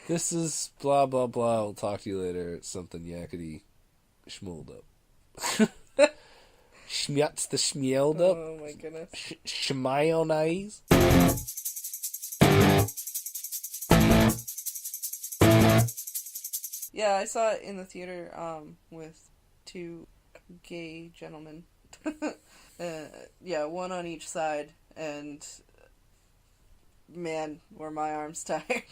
This is blah blah blah. I'll talk to you later. Something yakety schmooled up. Schmutz the schmield up. Oh my goodness. Schmayonnaise. Yeah, I saw it in the theater with two gay gentlemen. Yeah, one on each side, and man, were my arms tired.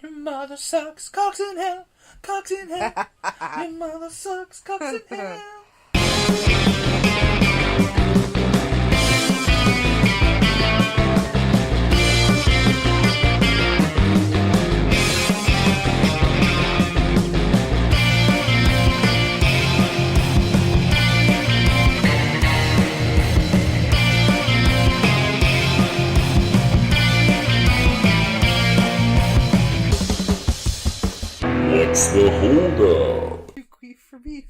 Your mother sucks, cocks in hell, cocks in hell. Your mother sucks, cocks in hell. What's the holdup? Too queef for beef.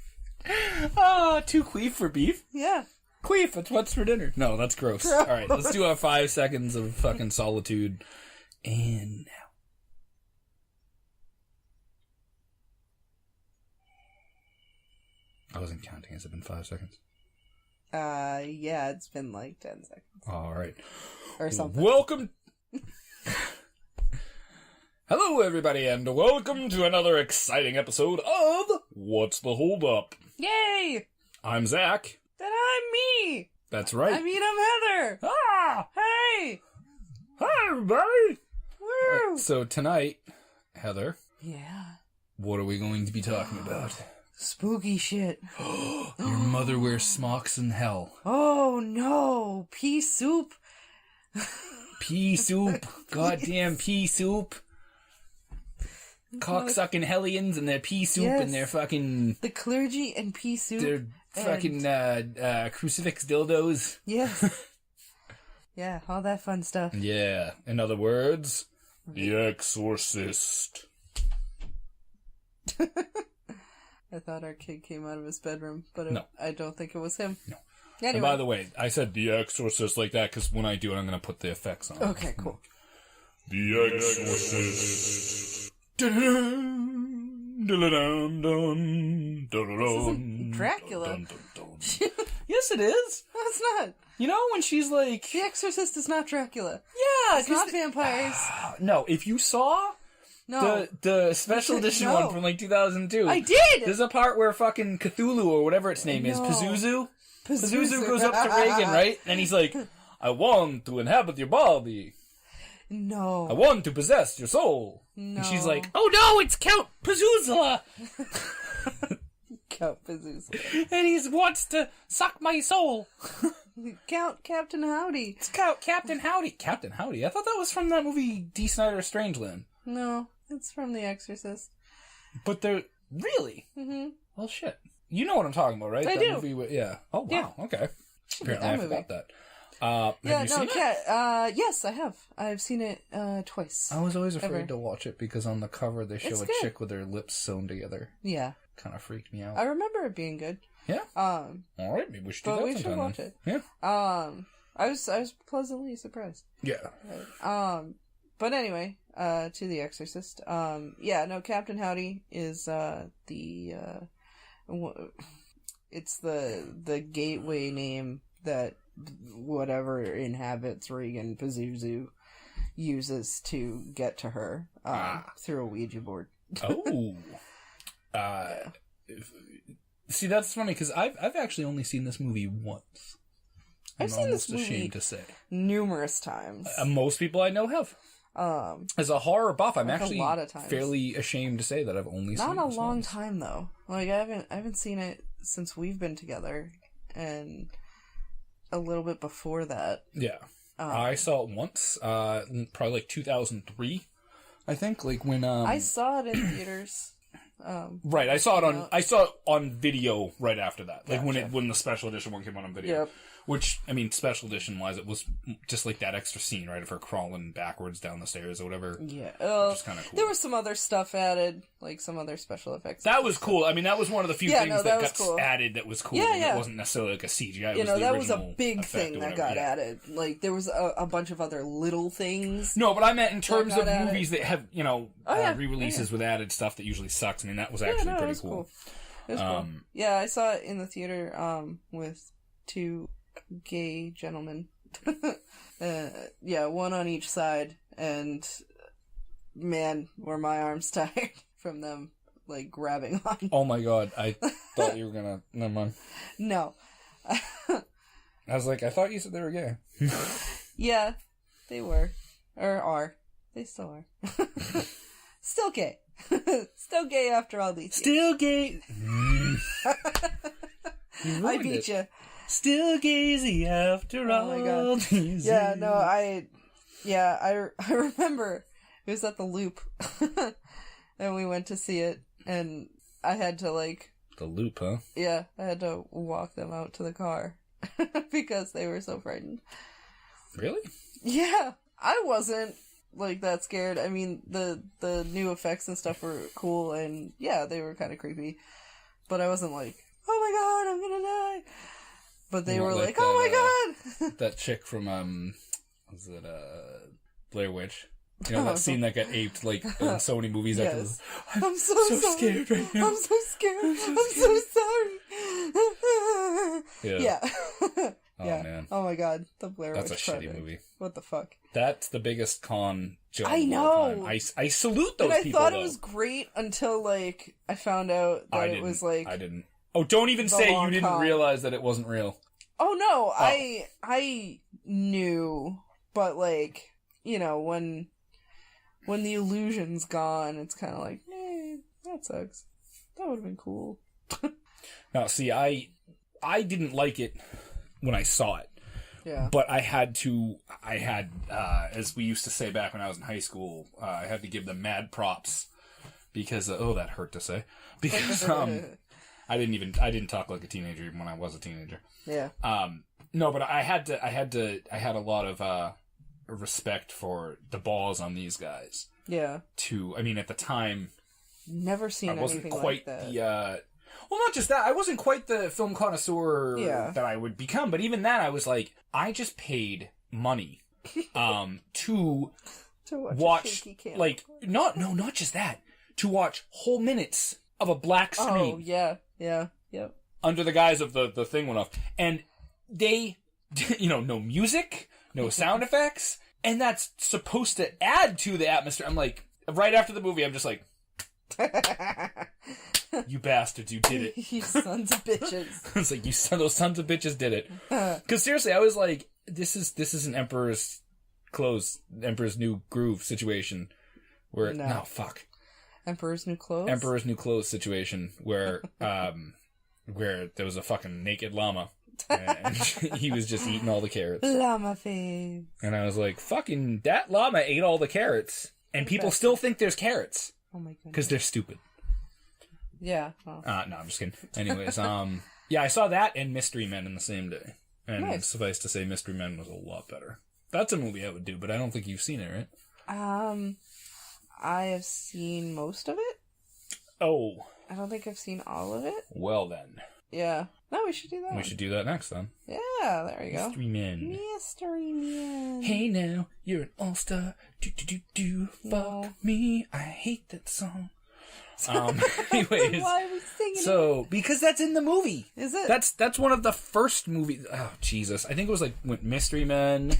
Too queef for beef? Yeah. Queef, that's what's for dinner. No, that's gross. Alright, let's do our 5 seconds of fucking solitude. And now. I wasn't counting. Has it been 5 seconds? Yeah, it's been like 10 seconds. Alright. Or something. Welcome. Hello, everybody, and welcome to another exciting episode of What's the Holdup? Yay! I'm Zach. Then I'm me! That's right. I mean, I'm Heather! Ah! Hey! Hi, everybody! Woo! Right, so tonight, Heather, Yeah. what are we going to be talking about? Spooky shit. Your mother wears smocks in hell. Oh no! Pea soup? Pea soup. Goddamn pea soup. Cocksucking hellions and their pea soup and their fucking... The clergy and pea soup. Their fucking crucifix dildos. Yes. Yeah, all that fun stuff. Yeah. In other words, the Exorcist. I thought our kid came out of his bedroom, but No. I don't think it was him. No. Anyway. And by the way, I said the Exorcist like that because when I do it, I'm going to put the effects on. Okay, cool. The Exorcist. This isn't Dracula. Yes, it is. No, it's not. You know when she's like, The Exorcist is not Dracula. yeah, It's not vampires. No, if you saw No. the special edition No. one from like 2002, I did! There's a part where fucking Cthulhu or whatever its name is, No. Pazuzu goes up to Reagan, right? And he's like, I want to inhabit your body. I No. want to possess your soul. No. And she's like, oh no, it's Count Pazuzla! Count Pazuzu. And he wants to suck my soul. Count Captain Howdy. It's Captain Howdy. Captain Howdy? I thought that was from that movie D. Snyder Strangeland. No, it's from The Exorcist. But they're... Really? Mm-hmm. Well, shit. You know what I'm talking about, right? I that do. Movie with, yeah. Oh, wow. Yeah. Okay. Apparently that I movie. forgot that. Have you seen it? Yes, I have. I've seen it twice. I was always afraid Ever. to watch it because on the cover they show It's a good. chick with her lips sewn together. Yeah. Kind of freaked me out. I remember it being good. Yeah? All Alright, maybe we should do but that we should sometime watch then. it. Yeah. I was pleasantly surprised. Yeah. But anyway, to The Exorcist. Captain Howdy is it's the gateway name that whatever inhabits Regan Pazuzu uses to get to her through a Ouija board. Oh. See, that's funny because I've actually only seen this movie once. I've seen this movie ashamed to say. numerous times. Most people I know have. As a horror buff, I'm like actually a lot of times. fairly ashamed to say that I've only seen it Not a long once. time though. Like I haven't seen it since we've been together, and a little bit before that. Yeah. I saw it once, probably like 2003, I think, like when I saw it in theaters. Right, I saw it on video right after that. Like Gotcha. when the special edition one came out on video. Yep. Which, I mean, special edition wise, it was just like that extra scene, right, of her crawling backwards down the stairs or whatever. Yeah. Which is kind of cool. There was some other stuff added, like some other special effects. That was cool. I mean, that was one of the few things that got cool. added that was cool. Yeah, and yeah. it wasn't necessarily like a CGI. That was a big thing that got added. Like, there was a bunch of other little things. No, but I meant in terms of movies added. that have, re-releases with added stuff that usually sucks. I mean, that was actually pretty cool. It was cool. Yeah, I saw it in the theater with two gay gentlemen. One on each side, and man, were my arms tired from them, like, grabbing on. Oh my god, I thought you were gonna... Never mind. No. I was like, I thought you said they were gay. Yeah, they were. Or are. They still are. Still gay. Still gay after all these Still gay. I beat you. Still gazy after all these Yeah, years. no, I remember it was at the Loop, and we went to see it, and I had to, like... The Loop, huh? Yeah, I had to walk them out to the car, because they were so frightened. Really? Yeah, I wasn't, like, that scared. I mean, the new effects and stuff were cool, and yeah, they were kind of creepy, but I wasn't like, oh my god, I'm gonna die. But they were like, oh my god! That chick from, was it, Blair Witch? You know, that scene that got aped, like, in so many movies after Yes. I'm so sorry. scared right now. I'm so scared. I'm so sorry. Yeah. Oh, Yeah. man. Oh my god. The Blair Witch That's a Project. shitty movie. What the fuck? That's the biggest con job I of all know. time. I salute those and I people, thought though. it was great until, like, I found out that it was, like... I didn't. Oh, don't even say you didn't realize that it wasn't real. Oh, no. I knew, but, like, you know, when the illusion's gone, it's kind of like, that sucks. That would have been cool. Now, see, I didn't like it when I saw it. Yeah. But I had, as we used to say back when I was in high school, I had to give them mad props because, that hurt to say, because, I didn't talk like a teenager even when I was a teenager. Yeah. No, but I had a lot of, respect for the balls on these guys. Yeah. I mean, at the time, Never seen I wasn't anything quite like that. well, not just that. I wasn't quite the film connoisseur that I would become, but even that, I was like, I just paid money to watch, like, not just that, to watch whole minutes of a black screen. Oh, yeah, yep. Under the guise of the thing went off. And they, no music, no sound effects, and that's supposed to add to the atmosphere. I'm like, right after the movie, I'm just like, you bastards, you did it. You sons of bitches. It's like, those sons of bitches did it. Because seriously, I was like, this is an Emperor's New Groove situation. Where, no, fuck. Emperor's New Clothes? Emperor's New Clothes situation where there was a fucking naked llama. And he was just eating all the carrots. Llama face. And I was like, fucking, that llama ate all the carrots. And people still think there's carrots. Oh my goodness. Because they're stupid. Yeah. Well. No, I'm just kidding. Anyways, yeah, I saw that and Mystery Men in the same day. And suffice to say, Mystery Men was a lot better. That's a movie I would do, but I don't think you've seen it, right? I have seen most of it. Oh. I don't think I've seen all of it. Well, then. Yeah. No, we should do that. We should do that next, then. Yeah, there we go. Mystery Men. Mystery Men. Hey now, you're an all-star. Do. Fuck me. I hate that song. Anyways. Why are we singing it? Because that's in the movie. Is it? That's one of the first movies. Oh, Jesus. I think it was like Mystery Men,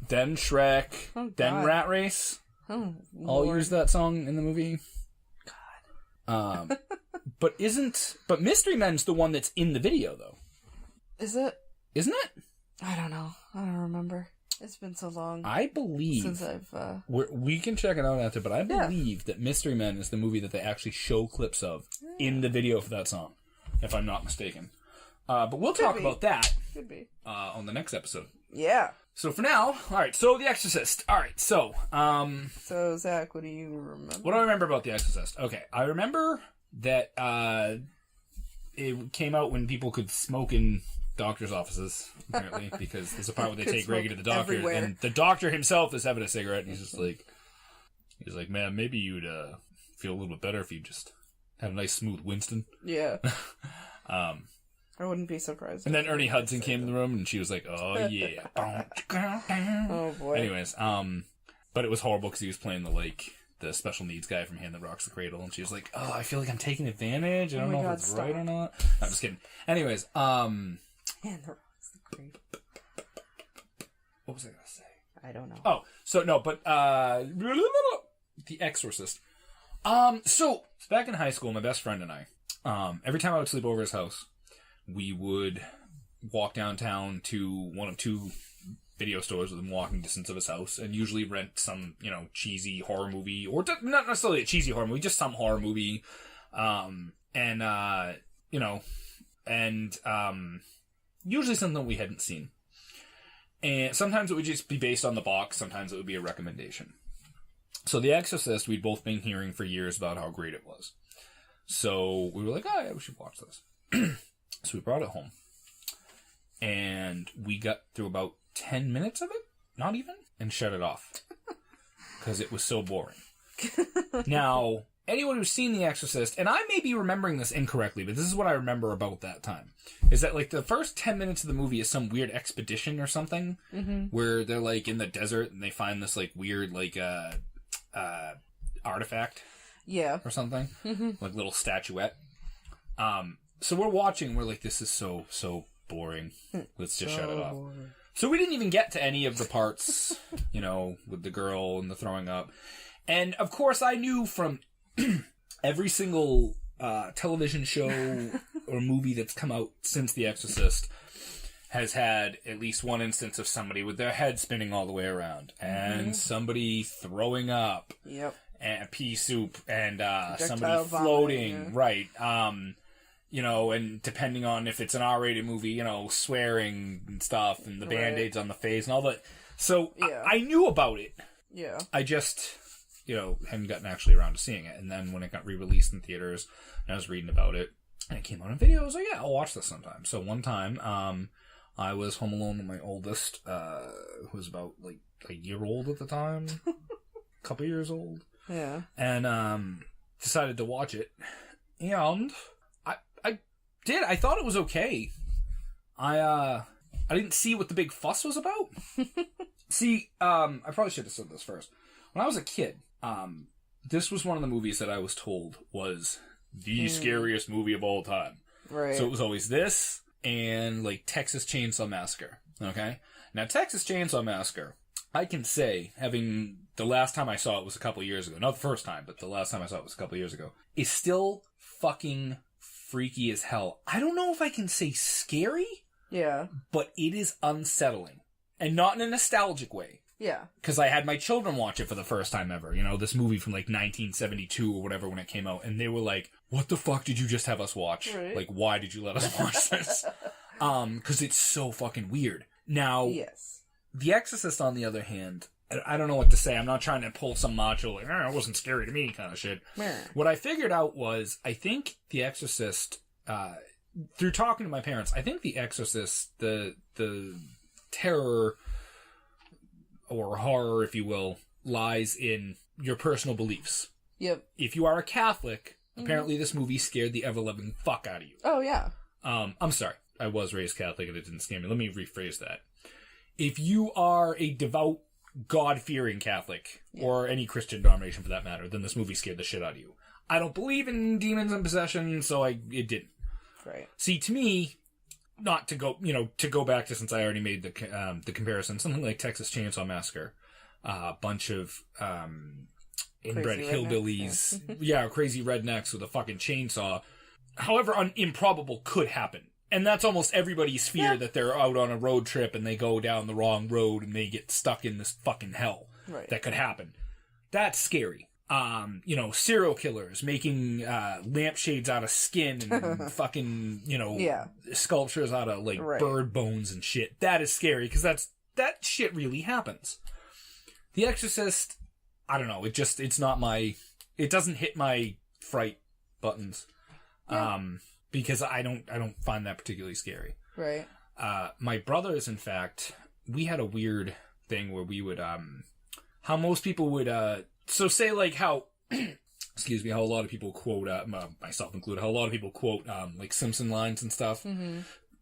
then Shrek, then Rat Race. Oh, All use that song in the movie. God. But Mystery Men's the one that's in the video, though. Is it? Isn't it? I don't know. I don't remember. It's been so long. I believe since I've. We can check it out after, but I believe that Mystery Men is the movie that they actually show clips of in the video for that song, if I'm not mistaken. But we'll talk about that. Could be. On the next episode. Yeah. So for now, alright, so The Exorcist. Alright, so, So, Zach, what do you remember? What do I remember about The Exorcist? Okay, I remember that, it came out when people could smoke in doctor's offices, apparently, because there's a part where they take Reagan to the doctor, everywhere. and the doctor himself is having a cigarette, and he's like, man, maybe you'd feel a little bit better if you just had a nice smooth Winston. Yeah. I wouldn't be surprised. And then Ernie Hudson came in the room, and she was like, oh, yeah. Oh, boy. Anyways, but it was horrible because he was playing the special needs guy from Hand That Rocks the Cradle, and she was like, oh, I feel like I'm taking advantage. I don't know if it's right or not. No, I'm just kidding. Anyways, Hand That Rocks the Cradle. What was I going to say? I don't know. Oh, so no, but, The Exorcist. So, back in high school, my best friend and I, every time I would sleep over his house, we would walk downtown to one of two video stores within walking distance of his house, and usually rent some, cheesy horror movie, or not necessarily a cheesy horror movie, just some horror movie, usually something we hadn't seen. And sometimes it would just be based on the box, sometimes it would be a recommendation. So The Exorcist, we'd both been hearing for years about how great it was. So we were like, oh yeah, we should watch this. So we brought it home. And we got through about 10 minutes of it, not even, and shut it off. Because it was so boring. Now, anyone who's seen The Exorcist, and I may be remembering this incorrectly, but this is what I remember about that time, is that, the first 10 minutes of the movie is some weird expedition or something, where they're, in the desert, and they find this, weird, artifact. Yeah. Or something. Little statuette. So we're watching, we're like, this is so boring. Let's just shut it off. Boring. So we didn't even get to any of the parts, with the girl and the throwing up. And, of course, I knew from every single television show or movie that's come out since The Exorcist has had at least one instance of somebody with their head spinning all the way around. And somebody throwing up. Yep. And pea soup. And somebody floating. Vomiting, yeah. Right. And depending on if it's an R-rated movie, swearing and stuff, and the Band-Aids on the face and all that. So, yeah. I knew about it. Yeah. I just, hadn't gotten actually around to seeing it. And then when it got re-released in theaters, and I was reading about it, and it came out on video, I was like, yeah, I'll watch this sometime. So one time, I was home alone with my oldest, who was about, a year old at the time. A couple years old. Yeah. And, decided to watch it. And I thought it was okay. I didn't see what the big fuss was about. See, I probably should have said this first. When I was a kid, this was one of the movies that I was told was the scariest movie of all time. Right. So it was always this and, Texas Chainsaw Massacre. Okay? Now, Texas Chainsaw Massacre, I can say, having the last time I saw it was a couple years ago. Not the first time, but the last time I saw it was a couple years ago. Is still fucking freaky as hell. I don't know if I can say scary. Yeah. But it is unsettling. And not in a nostalgic way. Yeah. Because I had my children watch it for the first time ever. This movie from 1972 or whatever when it came out. And they were like, what the fuck did you just have us watch? Right. Why did you let us watch this? Because it's so fucking weird. Now, yes. The Exorcist, on the other hand, I don't know what to say. I'm not trying to pull some macho, it wasn't scary to me kind of shit. What I figured out was, I think The Exorcist, through talking to my parents, I think The Exorcist, the terror or horror, if you will, lies in your personal beliefs. Yep. If you are a Catholic, apparently this movie scared the ever-loving fuck out of you. Oh, yeah. I'm sorry. I was raised Catholic and it didn't scare me. Let me rephrase that. If you are a devout, God-fearing Catholic, or any Christian denomination for that matter, then this movie scared the shit out of you. I don't believe in demons and possession, so it didn't. Right. See, to me, not to go, to go back to, since I already made the comparison, something like Texas Chainsaw Massacre, a bunch of inbred hillbillies, crazy rednecks with a fucking chainsaw, however improbable could happen. And that's almost everybody's fear, that they're out on a road trip and they go down the wrong road and they get stuck in this fucking hell. Right. That could happen. That's scary. Serial killers making lampshades out of skin and fucking, sculptures out of bird bones and shit. That is scary because that shit really happens. The Exorcist, I don't know. It doesn't hit my fright buttons. Because I don't find that particularly scary. Right. my brothers, in fact, we had a weird thing where we would, how most people would, so say like how, excuse me, how a lot of people quote, myself included, how a lot of people quote, like Simpson lines and stuff.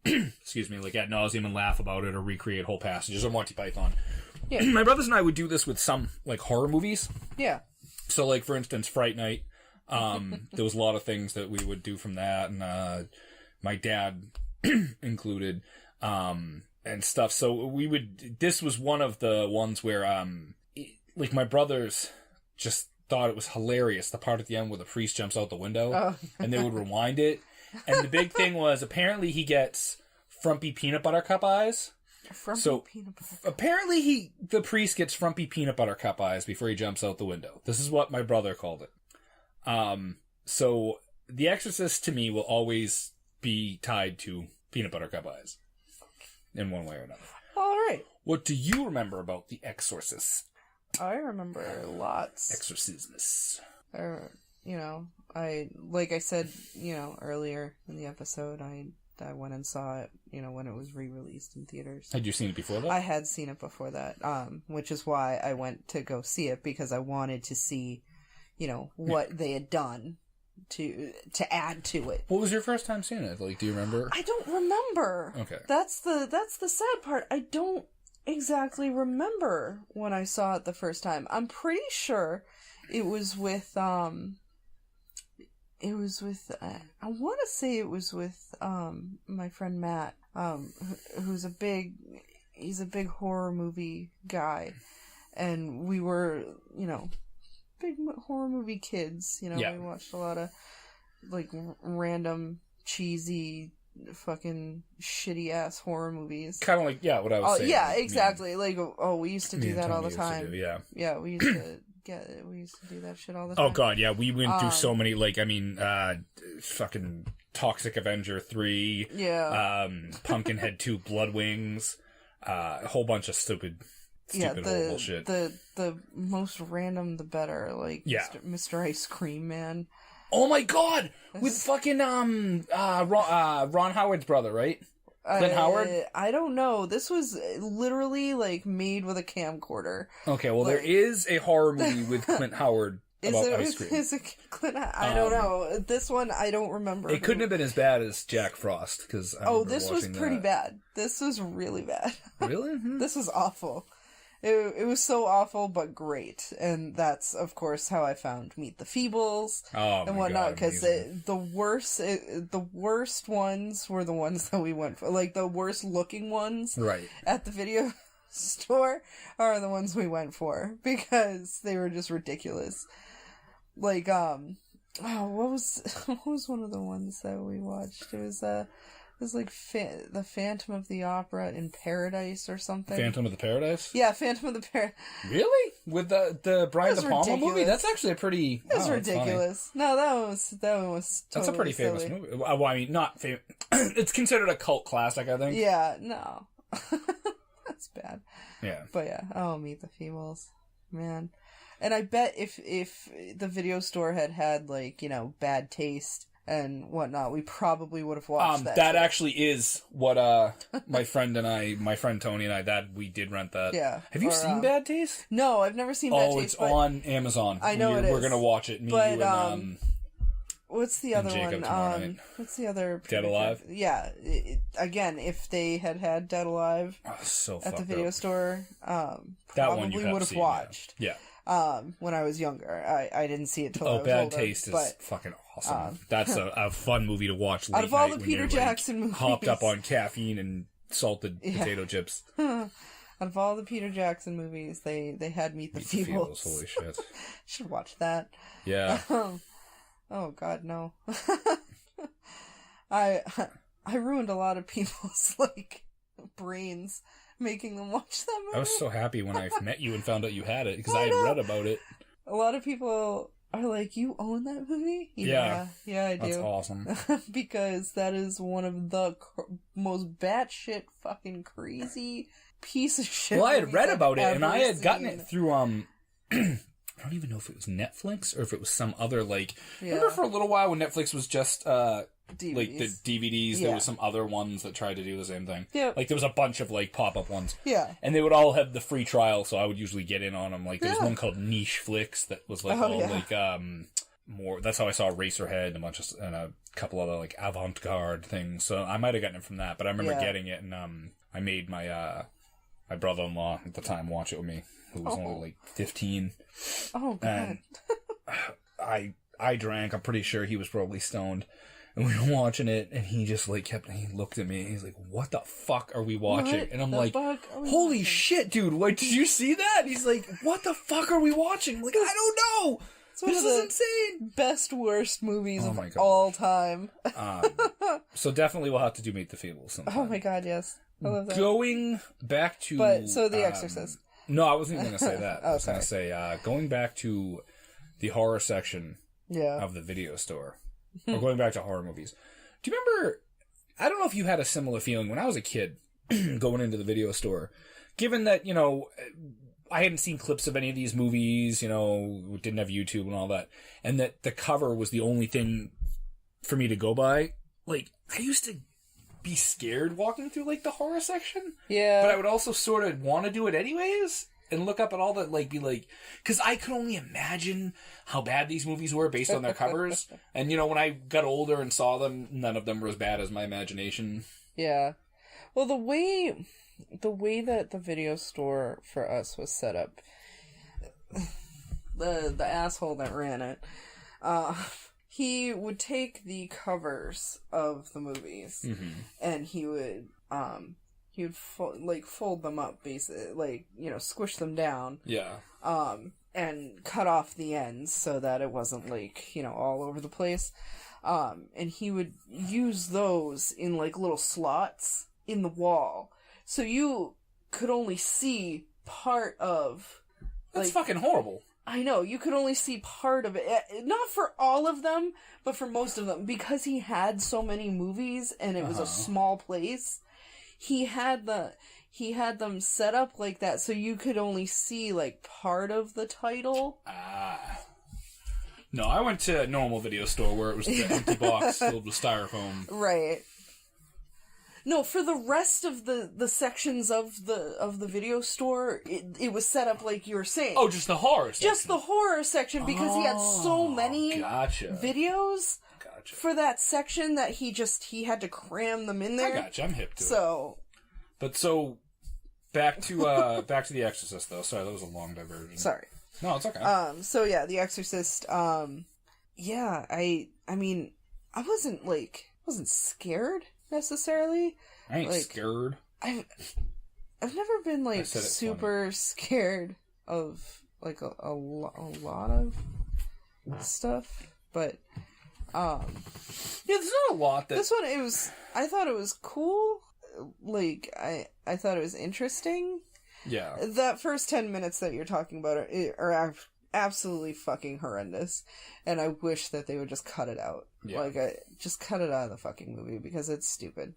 Excuse me, like ad nauseum and laugh about it or recreate whole passages or Monty Python. Yeah. My brothers and I would do this with some, like, horror movies. Yeah. So, like, for instance, Fright Night. There was a lot of things that we would do from that, and my dad included, and stuff. So we would, this was one of the ones where, like, my brothers just thought it was hilarious, the part at the end where the priest jumps out the window, and they would rewind it. And the big thing was, apparently he gets frumpy peanut butter cup eyes. Peanut butter cup. Apparently the priest gets frumpy peanut butter cup eyes before he jumps out the window. This is what my brother called it. So The Exorcist to me will always be tied to peanut butter cup eyes in one way or another. All right. What do you remember about The Exorcist? I remember lots. Exorcismus. Like I said, earlier in the episode, I went and saw it, when it was re-released in theaters. Had you seen it before that? I had seen it before that, which is why I went to go see it, because I wanted to see, what they had done to add to it. What was your first time seeing it? Like, do you remember? I don't remember. Okay. That's the sad part. I don't exactly remember when I saw it the first time. I'm pretty sure it was with, I want to say it was with, my friend Matt, who's he's a big horror movie guy, and we were, big horror movie kids, We watched a lot of, like, random, cheesy, fucking shitty-ass horror movies. Kind of like, what I was saying. Yeah, exactly. We used to do that all the time. Yeah, we used to... we used to do that shit all the time. Oh god, yeah, we went through so many, fucking Toxic Avenger 3, Pumpkinhead 2 Blood Wings, a whole bunch of stupid horrible shit. The most random the better, like Mr. Ice Cream Man. Oh my god! With fucking Ron Howard's brother, right? Clint Howard? I don't know. This was literally, made with a camcorder. Okay, well, there is a horror movie with Clint Howard about ice cream. Is it Clint? I don't know. This one, I don't remember. It couldn't have been as bad as Jack Frost, because this was pretty bad. This was really bad. Really? This was awful. It was so awful, but great. And that's, of course, how I found Meet the Feebles and whatnot. Because the worst ones were the ones that we went for. Like, the worst looking ones at the video store are the ones we went for. Because they were just ridiculous. Like, what was one of the ones that we watched? It was like the Phantom of the Opera in Paradise or something. Phantom of the Paradise? Yeah, Phantom of the Paradise. Really? With the Brian De Palma movie? That's actually a pretty... That's ridiculous. No, that one was totally That's a pretty silly. famous movie. Well, I mean, not famous. It's considered a cult classic, I think. Yeah, no. That's bad. Yeah. But yeah, Meet the Feebles. Man. And I bet if the video store had bad taste and whatnot, we probably would have watched that. That actually is what my friend Tony and I, that we did rent that. Yeah. Have you seen Bad Taste? No, I've never seen Bad Taste. Oh, it's on Amazon. I know it is. We're gonna watch it. You and what's the other Jacob one? What's the other? Dead Alive? Yeah. Again, if they had Dead Alive at the video store, probably would have watched. Yeah. When I was younger. I didn't see it till I was Bad older, Taste is fucking awesome. That's a fun movie to watch late out of all night the Peter Jackson movies, hopped up on caffeine and salted potato chips. Out of all the Peter Jackson movies, they had Meet the Feebles. Holy shit. Should watch that. Yeah. Oh god, no. I ruined a lot of people's brains making them watch that movie. I was so happy when I met you and found out you had it, because I had read about it. A lot of people are like, you own that movie? Yeah, I do. That's awesome. Because that is one of the most batshit fucking crazy piece of shit. Well, I had read about it, and I had gotten it through, I don't even know if it was Netflix or if it was some other, remember for a little while when Netflix was just, DVDs. Like the DVDs, there was some other ones that tried to do the same thing. Yeah. Like there was a bunch of like pop-up ones. Yeah. And they would all have the free trial, so I would usually get in on them. Like there was one called Niche Flicks that was like more. That's how I saw Eraserhead and a couple other like avant-garde things. So I might have gotten it from that, but I remember getting it, and I made my brother-in-law at the time watch it with me, who was only like 15. Oh God. And I drank. I'm pretty sure he was probably stoned. And we were watching it, and he just like he looked at me, and he's like, "What the fuck are we watching?" And I'm like, "Holy shit, dude! What, did you see that?" And he's like, "What the fuck are we watching?" I'm like, I don't know. This is insane. Best worst movies of all time. So definitely we'll have to do Meet the Feebles sometime. Oh my God, yes, I love that. Going back to The Exorcist. No, I wasn't even going to say that. I was going to say going back to the horror section of the video store. Or going back to horror movies. Do you remember, I don't know if you had a similar feeling when I was a kid going into the video store, given that, you know, I hadn't seen clips of any of these movies, you know, didn't have YouTube and all that, and that the cover was the only thing for me to go by. Like, I used to be scared walking through, like, the horror section. Yeah. But I would also sort of want to do it anyways. And look up at all that, like, be like... Because I could only imagine how bad these movies were based on their covers. And, you know, when I got older and saw them, none of them were as bad as my imagination. Yeah. Well, the way that the video store for us was set up, the asshole that ran it, he would take the covers of the movies, and he would fold them up, basically, like, you know, squish them down. Yeah. And cut off the ends so that it wasn't, like, you know, all over the place. And he would use those in, like, little slots in the wall. So you could only see part of... That's fucking horrible. I know, you could only see part of it. Not for all of them, but for most of them. Because he had so many movies and it was a small place... He had them set up like that so you could only see, like, part of the title. No, I went to a normal video store where it was the empty box filled with styrofoam. Right. No, for the rest of the sections of the video store, it was set up like you were saying. Oh, just the horror section. Just the horror section, because he had so many videos. For that section that he had to cram them in there. I gotcha. I'm hip to it. So back to The Exorcist though. Sorry, that was a long diversion. Sorry. No, it's okay. So yeah, The Exorcist, yeah, I mean, I wasn't scared necessarily. I ain't scared. I've never been like super scared of like a lot of stuff, but yeah, there's not a lot that... This one, I thought it was cool. Like, I thought it was interesting. Yeah. That first 10 minutes that you're talking about are absolutely fucking horrendous. And I wish that they would just cut it out. Yeah. Like, just cut it out of the fucking movie, because it's stupid.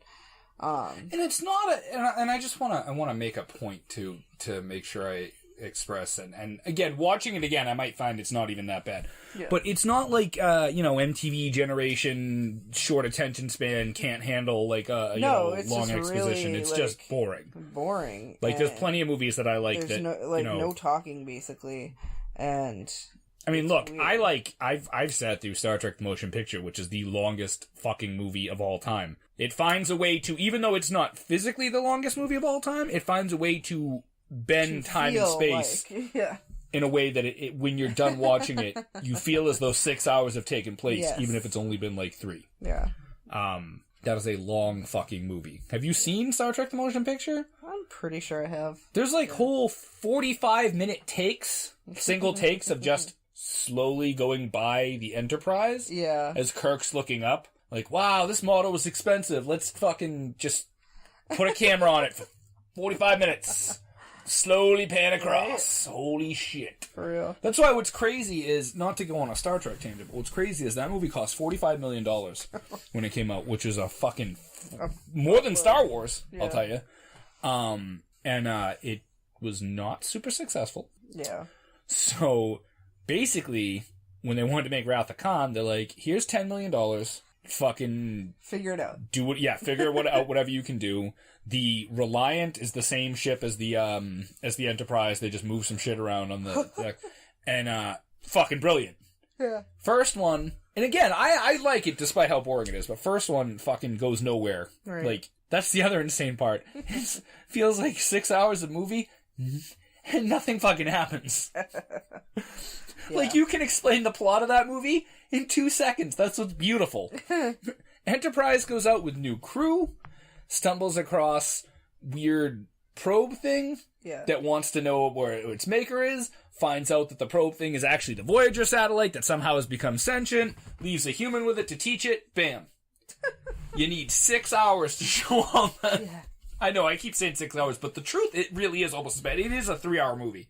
And it's not and I just want to make a point to make sure I express, and again, watching it again, I might find it's not even that bad. Yeah. But it's not like MTV generation, short attention span, can't handle like long exposition. Really, it's just boring. Like, there's plenty of movies that I like that no talking, basically. And I mean, look, weird. I've sat through Star Trek The Motion Picture, which is the longest fucking movie of all time. It finds a way to, even though it's not physically the longest movie of all time, it finds a way to bend time and space in a way that it when you're done watching it, you feel as though 6 hours have taken place, even if it's only been like 3. Yeah. That is a long fucking movie. Have you seen Star Trek The Motion Picture? I'm pretty sure I have. There's like whole 45-minute takes, single takes of just slowly going by the Enterprise. Yeah. As Kirk's looking up. Like, wow, this model was expensive. Let's fucking just put a camera on it for 45 minutes. Slowly pan across. Right? Holy shit. For real. That's why what's crazy is, not to go on a Star Trek tangent, but what's crazy is that movie cost $45 million when it came out, which is a fucking... more than Star Wars, I'll tell you. And it was not super successful. Yeah. So, basically, when they wanted to make Wrath of Khan, they're like, here's $10 million, fucking figure it out. Figure out whatever you can do. The Reliant is the same ship as the Enterprise. They just move some shit around on the deck. And fucking brilliant. Yeah. First one, and again, I like it despite how boring it is, but first one fucking goes nowhere. Right. Like, that's the other insane part. It feels like 6 hours of movie and nothing fucking happens. Like, you can explain the plot of that movie in 2 seconds. That's what's beautiful. Enterprise goes out with new crew, stumbles across weird probe thing that wants to know where its maker is, finds out that the probe thing is actually the Voyager satellite that somehow has become sentient, leaves a human with it to teach it, bam. You need 6 hours to show all that. Yeah. I know, I keep saying 6 hours, but the truth, it really is almost as bad. It is a 3-hour movie.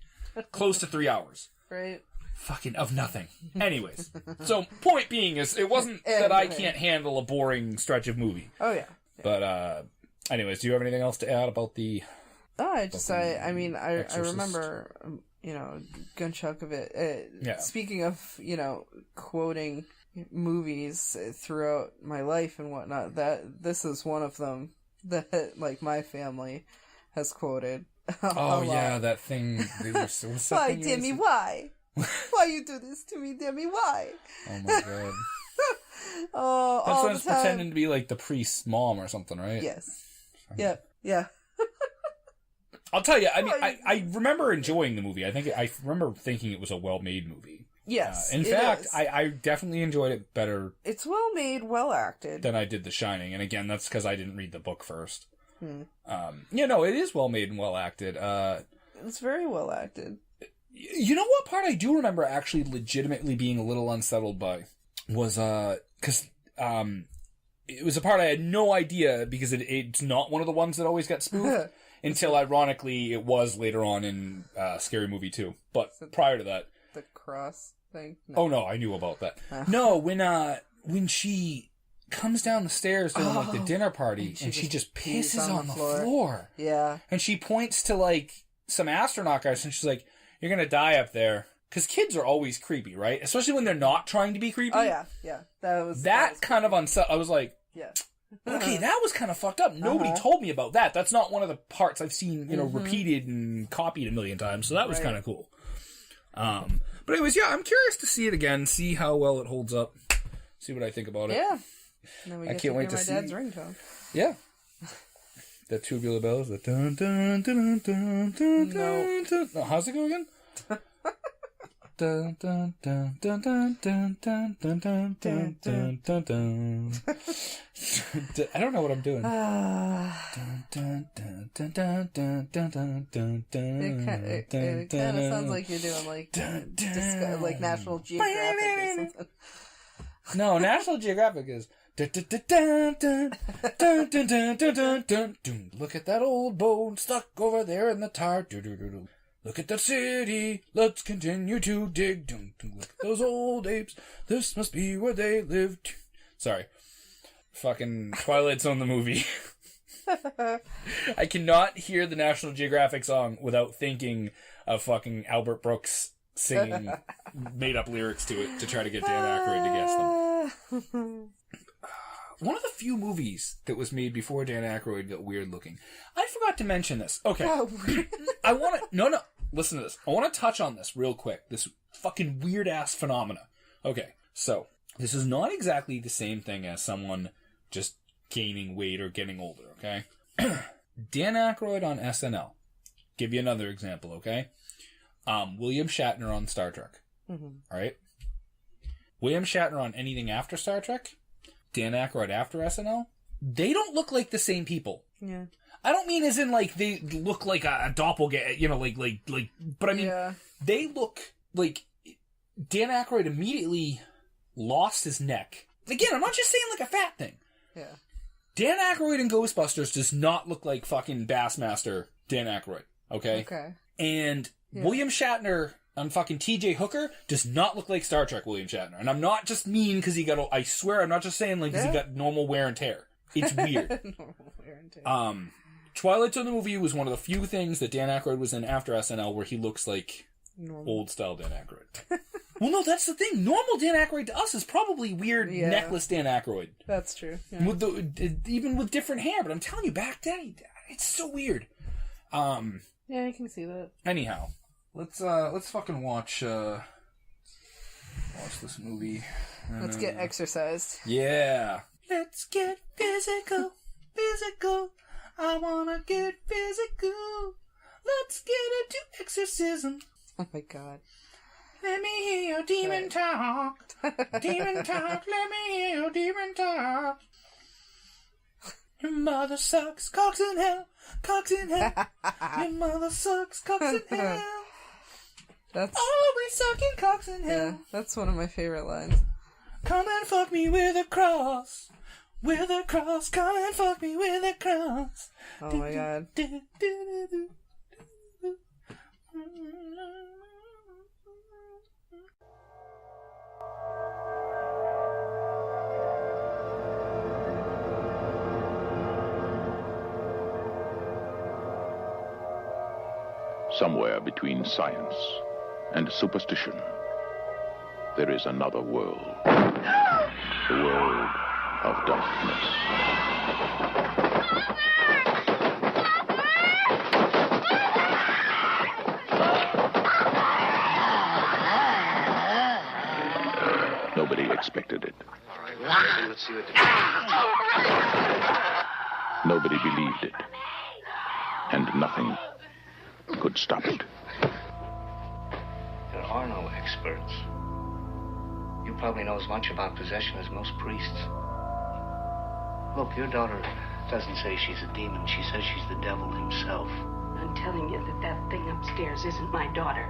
Close to 3 hours. Right. Fucking of nothing. Anyways. So, point being is, it wasn't that I can't handle a boring stretch of movie. Oh, yeah. But, anyways, do you have anything else to add about the... I remember, good chunk of it. Speaking of, quoting movies throughout my life and whatnot, this is one of them that, like, my family has quoted. That thing. Why, Demi, why? Why you do this to me, Demi, why? Oh my god. That's when it's pretending to be, like, the priest's mom or something, right? Yes. Yep. Yeah. I'll tell you, I mean, I remember enjoying the movie. I remember thinking it was a well-made movie. Yes, in fact, I definitely enjoyed it better. It's well made, well acted. Than I did The Shining, and again, that's because I didn't read the book first. It is well made and well acted. It's very well acted. You know what part I do remember actually legitimately being a little unsettled by was because it was a part I had no idea because it's not one of the ones that always got spoofed. Until, ironically, it was later on in Scary Movie 2. But prior to that... The cross thing? No. Oh, no, I knew about that. No, when she comes down the stairs during, the dinner party, and she just pisses on the floor. Yeah. And she points to, some astronaut guys, and she's like, you're gonna die up there. Because kids are always creepy, right? Especially when they're not trying to be creepy. Oh, yeah, yeah. That was kind of I was like... Yeah. Okay, that was kind of fucked up. Nobody told me about that. That's not one of the parts I've seen, repeated and copied a million times. So that was kind of cool. But anyways, I'm curious to see it again, see how well it holds up, see what I think about it. Yeah. I can't wait to see my dad's ringtone. Yeah. The tubular bells, the dun dun dun dun dun dun dun. No, how's it go again? Dun dun dun dun dun dun dun dun dun dun dun dun dun. I don't know what I'm doing. It kind of sounds like you're doing like National Geographic or something. No, National Geographic is. Look at that old boat stuck over there in the tar. Look at that city, let's continue to dig. Look at those old apes, this must be where they lived. Sorry. Fucking Twilight Zone the movie. I cannot hear the National Geographic song without thinking of fucking Albert Brooks singing made-up lyrics to it to try to get Dan Aykroyd to guess them. One of the few movies that was made before Dan Aykroyd got weird looking. I forgot to mention this. Okay. I want to... No. Listen to this. I want to touch on this real quick. This fucking weird-ass phenomena. Okay. So, this is not exactly the same thing as someone just gaining weight or getting older, okay? Dan Aykroyd on SNL. Give you another example, okay? William Shatner on Star Trek. Mm-hmm. All right? William Shatner on anything after Star Trek... Dan Aykroyd after SNL, they don't look like the same people. Yeah. I don't mean as in, they look like a doppelganger, but I mean, they look like Dan Aykroyd immediately lost his neck. Again, I'm not just saying a fat thing. Yeah. Dan Aykroyd in Ghostbusters does not look like fucking Bassmaster Dan Aykroyd, okay? Okay. And William Shatner... on fucking T.J. Hooker does not look like Star Trek William Shatner. And I'm not just mean because he got... I swear, I'm not just saying because he got normal wear and tear. It's weird. Normal wear and tear. Twilight Zone the movie was one of the few things that Dan Aykroyd was in after SNL where he looks like old-style Dan Aykroyd. Well, no, that's the thing. Normal Dan Aykroyd to us is probably weird necklace Dan Aykroyd. That's true. Yeah. Even with different hair, but I'm telling you, back then, it's so weird. Yeah, I can see that. Anyhow, let's fucking watch this movie. Let's get exorcised. Yeah. Let's get physical. I wanna get physical. Let's get into exorcism. Oh my god. Let me hear your demon talk. Demon talk, let me hear your demon talk. Your mother sucks cocks in hell. Your mother sucks cocks in hell. That's always sucking cocks in hell. Yeah, that's one of my favorite lines. Come and fuck me with a cross. With a cross, come and fuck me with a cross. Oh my god. Somewhere between science and superstition, there is another world. The world of darkness. Nobody expected it. Let's see what Nobody believed it. And nothing could stop it. There are no experts. You probably know as much about possession as most priests. Look, your daughter doesn't say she's a demon. She says she's the devil himself. I'm telling you that thing upstairs isn't my daughter.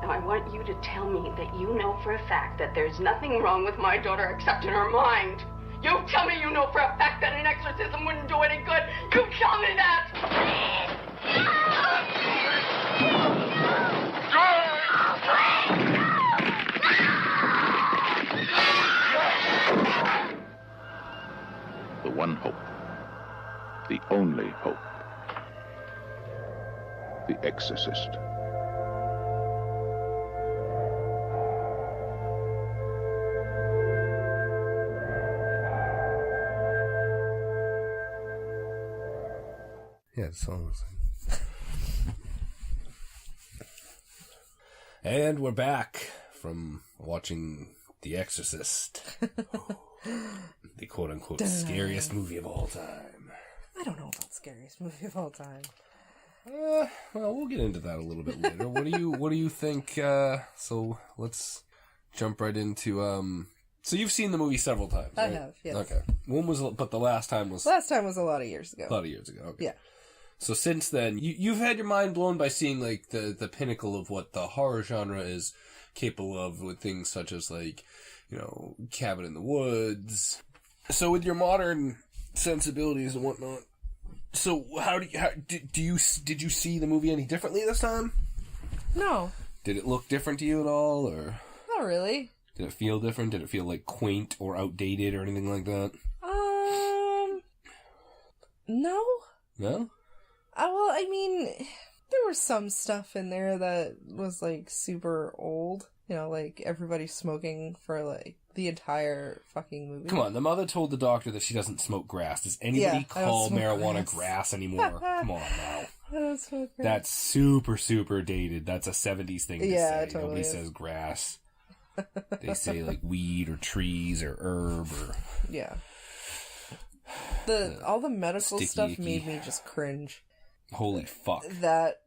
Now, I want you to tell me that you know for a fact that there's nothing wrong with my daughter except in her mind. You tell me you know for a fact that an exorcism wouldn't do any good. You tell me that! The one hope, the only hope, The Exorcist. Yeah, the song was like... And we're back from watching The Exorcist. The quote-unquote scariest movie of all time. I don't know about scariest movie of all time. Well, we'll get into that a little bit later. What do you think? So let's jump right into. So you've seen the movie several times, right? I have, yes. Okay. When was? But the last time was. Last time was a lot of years ago. A lot of years ago. Okay. Yeah. So since then, you've had your mind blown by seeing like the pinnacle of what the horror genre is capable of with things such as like, you know, Cabin in the Woods. So with your modern sensibilities and whatnot, so did you see the movie any differently this time? No. Did it look different to you at all, or not really? Did it feel different? Did it feel like quaint or outdated or anything like that? No. No? Well, I mean, there was some stuff in there that was like super old. You know, like everybody smoking for like the entire fucking movie. Come on, the mother told the doctor that she doesn't smoke grass. Does anybody call marijuana grass anymore? Come on now. I don't smoke grass. That's super, super dated. That's a 70s thing to say. Totally Nobody is. says grass. They say like weed or trees or herb or... Yeah. All the medical sticky stuff icky. made me just cringe. Holy fuck. That...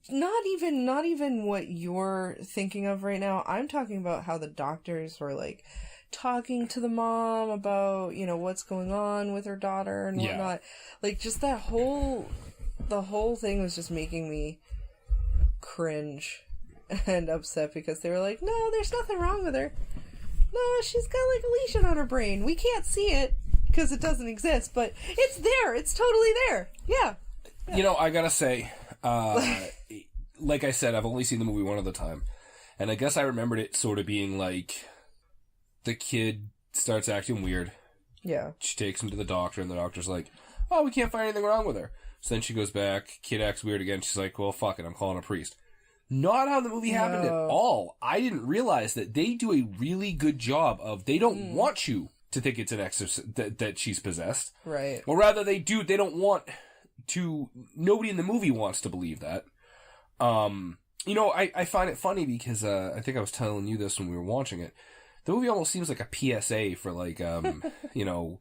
Not even what you're thinking of right now. I'm talking about how the doctors were like talking to the mom about, you know, what's going on with her daughter and whatnot. Like just the whole thing was just making me cringe and upset because they were like, no, there's nothing wrong with her. No, she's got like a lesion on her brain. We can't see it because it doesn't exist, but it's there. It's totally there. Yeah. You know, I gotta say, like I said, I've only seen the movie one other time. And I guess I remembered it sort of being like, the kid starts acting weird. Yeah. She takes him to the doctor, and the doctor's like, oh, we can't find anything wrong with her. So then she goes back, kid acts weird again. She's like, well, fuck it, I'm calling a priest. not how the movie happened at all. I didn't realize that they do a really good job of, they don't want you to think it's an exorcist, that she's possessed. Right. Or rather, they don't want to, nobody in the movie wants to believe that. You know, I find it funny because, I think I was telling you this when we were watching it. The movie almost seems like a PSA for, like, you know,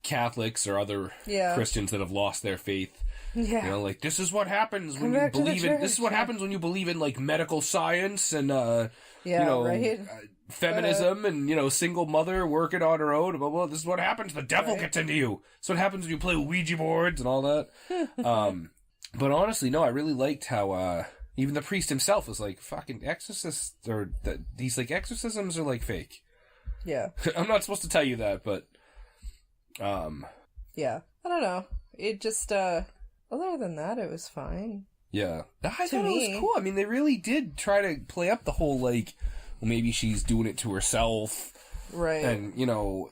Catholics or other Christians that have lost their faith. Yeah. You know, like, this is what happens when you believe in, this is what happens when you believe in, like, medical science and, you know, feminism and, you know, single mother working on her own. Well, this is what happens. The devil gets into you. That's what happens when you play Ouija boards and all that. But honestly, no, I really liked how, even the priest himself was like, fucking exorcists, or these, like, exorcisms are, like, fake. Yeah. I'm not supposed to tell you that, but, yeah. I don't know. It just, other than that, it was fine. Yeah. I thought it was cool. I mean, they really did try to play up the whole, like, well, maybe she's doing it to herself. Right. And, you know,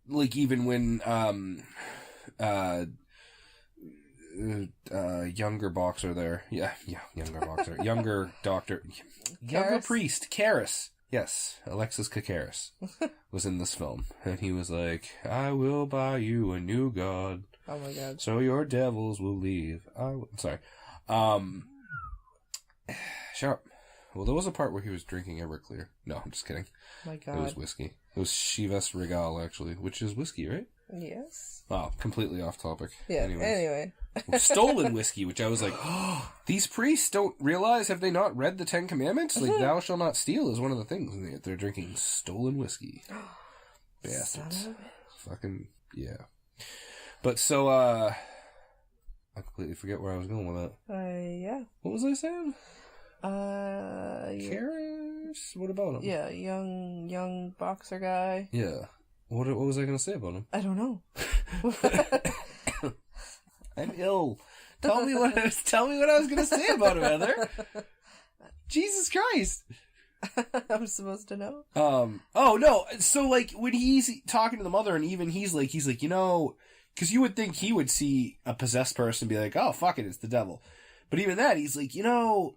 like, even when, younger boxer there. Yeah, younger boxer. Younger doctor. Younger priest. Karis. Yes, Alexis Kakaris was in this film. And he was like, I will buy you a new god. Oh my god. So your devils will leave. Sorry. Shut up. Well, there was a part where he was drinking Everclear. No, I'm just kidding. Oh my god. It was whiskey. It was Chivas Regal, actually, which is whiskey, right? Yes. Oh, completely off topic. Yeah, anyway. Stolen whiskey, which I was like, oh, these priests don't realize, have they not read the Ten Commandments? Like, thou shalt not steal is one of the things, and yet they're drinking stolen whiskey. Bastards. Fucking, yeah. But so, I completely forget where I was going with that. Yeah. What was I saying? Karis? What about him? Yeah, young boxer guy. Yeah. What was I going to say about him? I don't know. I'm ill. Tell me what I was going to say about him, Heather. Jesus Christ. I'm supposed to know. Oh no. So like when he's talking to the mother, and even he's like, you know, because you would think he would see a possessed person and be like, oh fuck it, it's the devil. But even that, he's like, you know,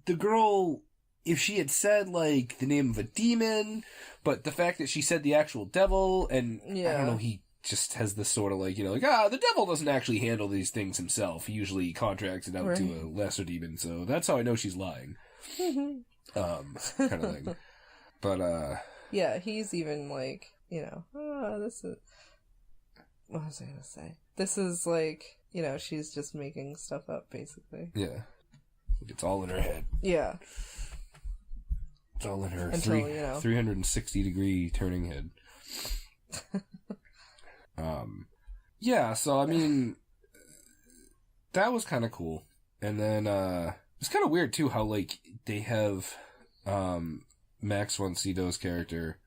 the girl, if she had said like the name of a demon, but the fact that she said the actual devil, and I don't know, he just has this sort of like, you know, like, the devil doesn't actually handle these things himself. He usually contracts it out to a lesser demon, so that's how I know she's lying. Kind of thing. But, yeah, he's even like, you know, this is, what was I gonna say? This is like, you know, she's just making stuff up, basically. Yeah. It's all in her head. Yeah. It's all in her until, you know. 360-degree turning head. Yeah, so, I mean, that was kind of cool. And then, it's kind of weird, too, how, like, they have, Max von Sydow's character,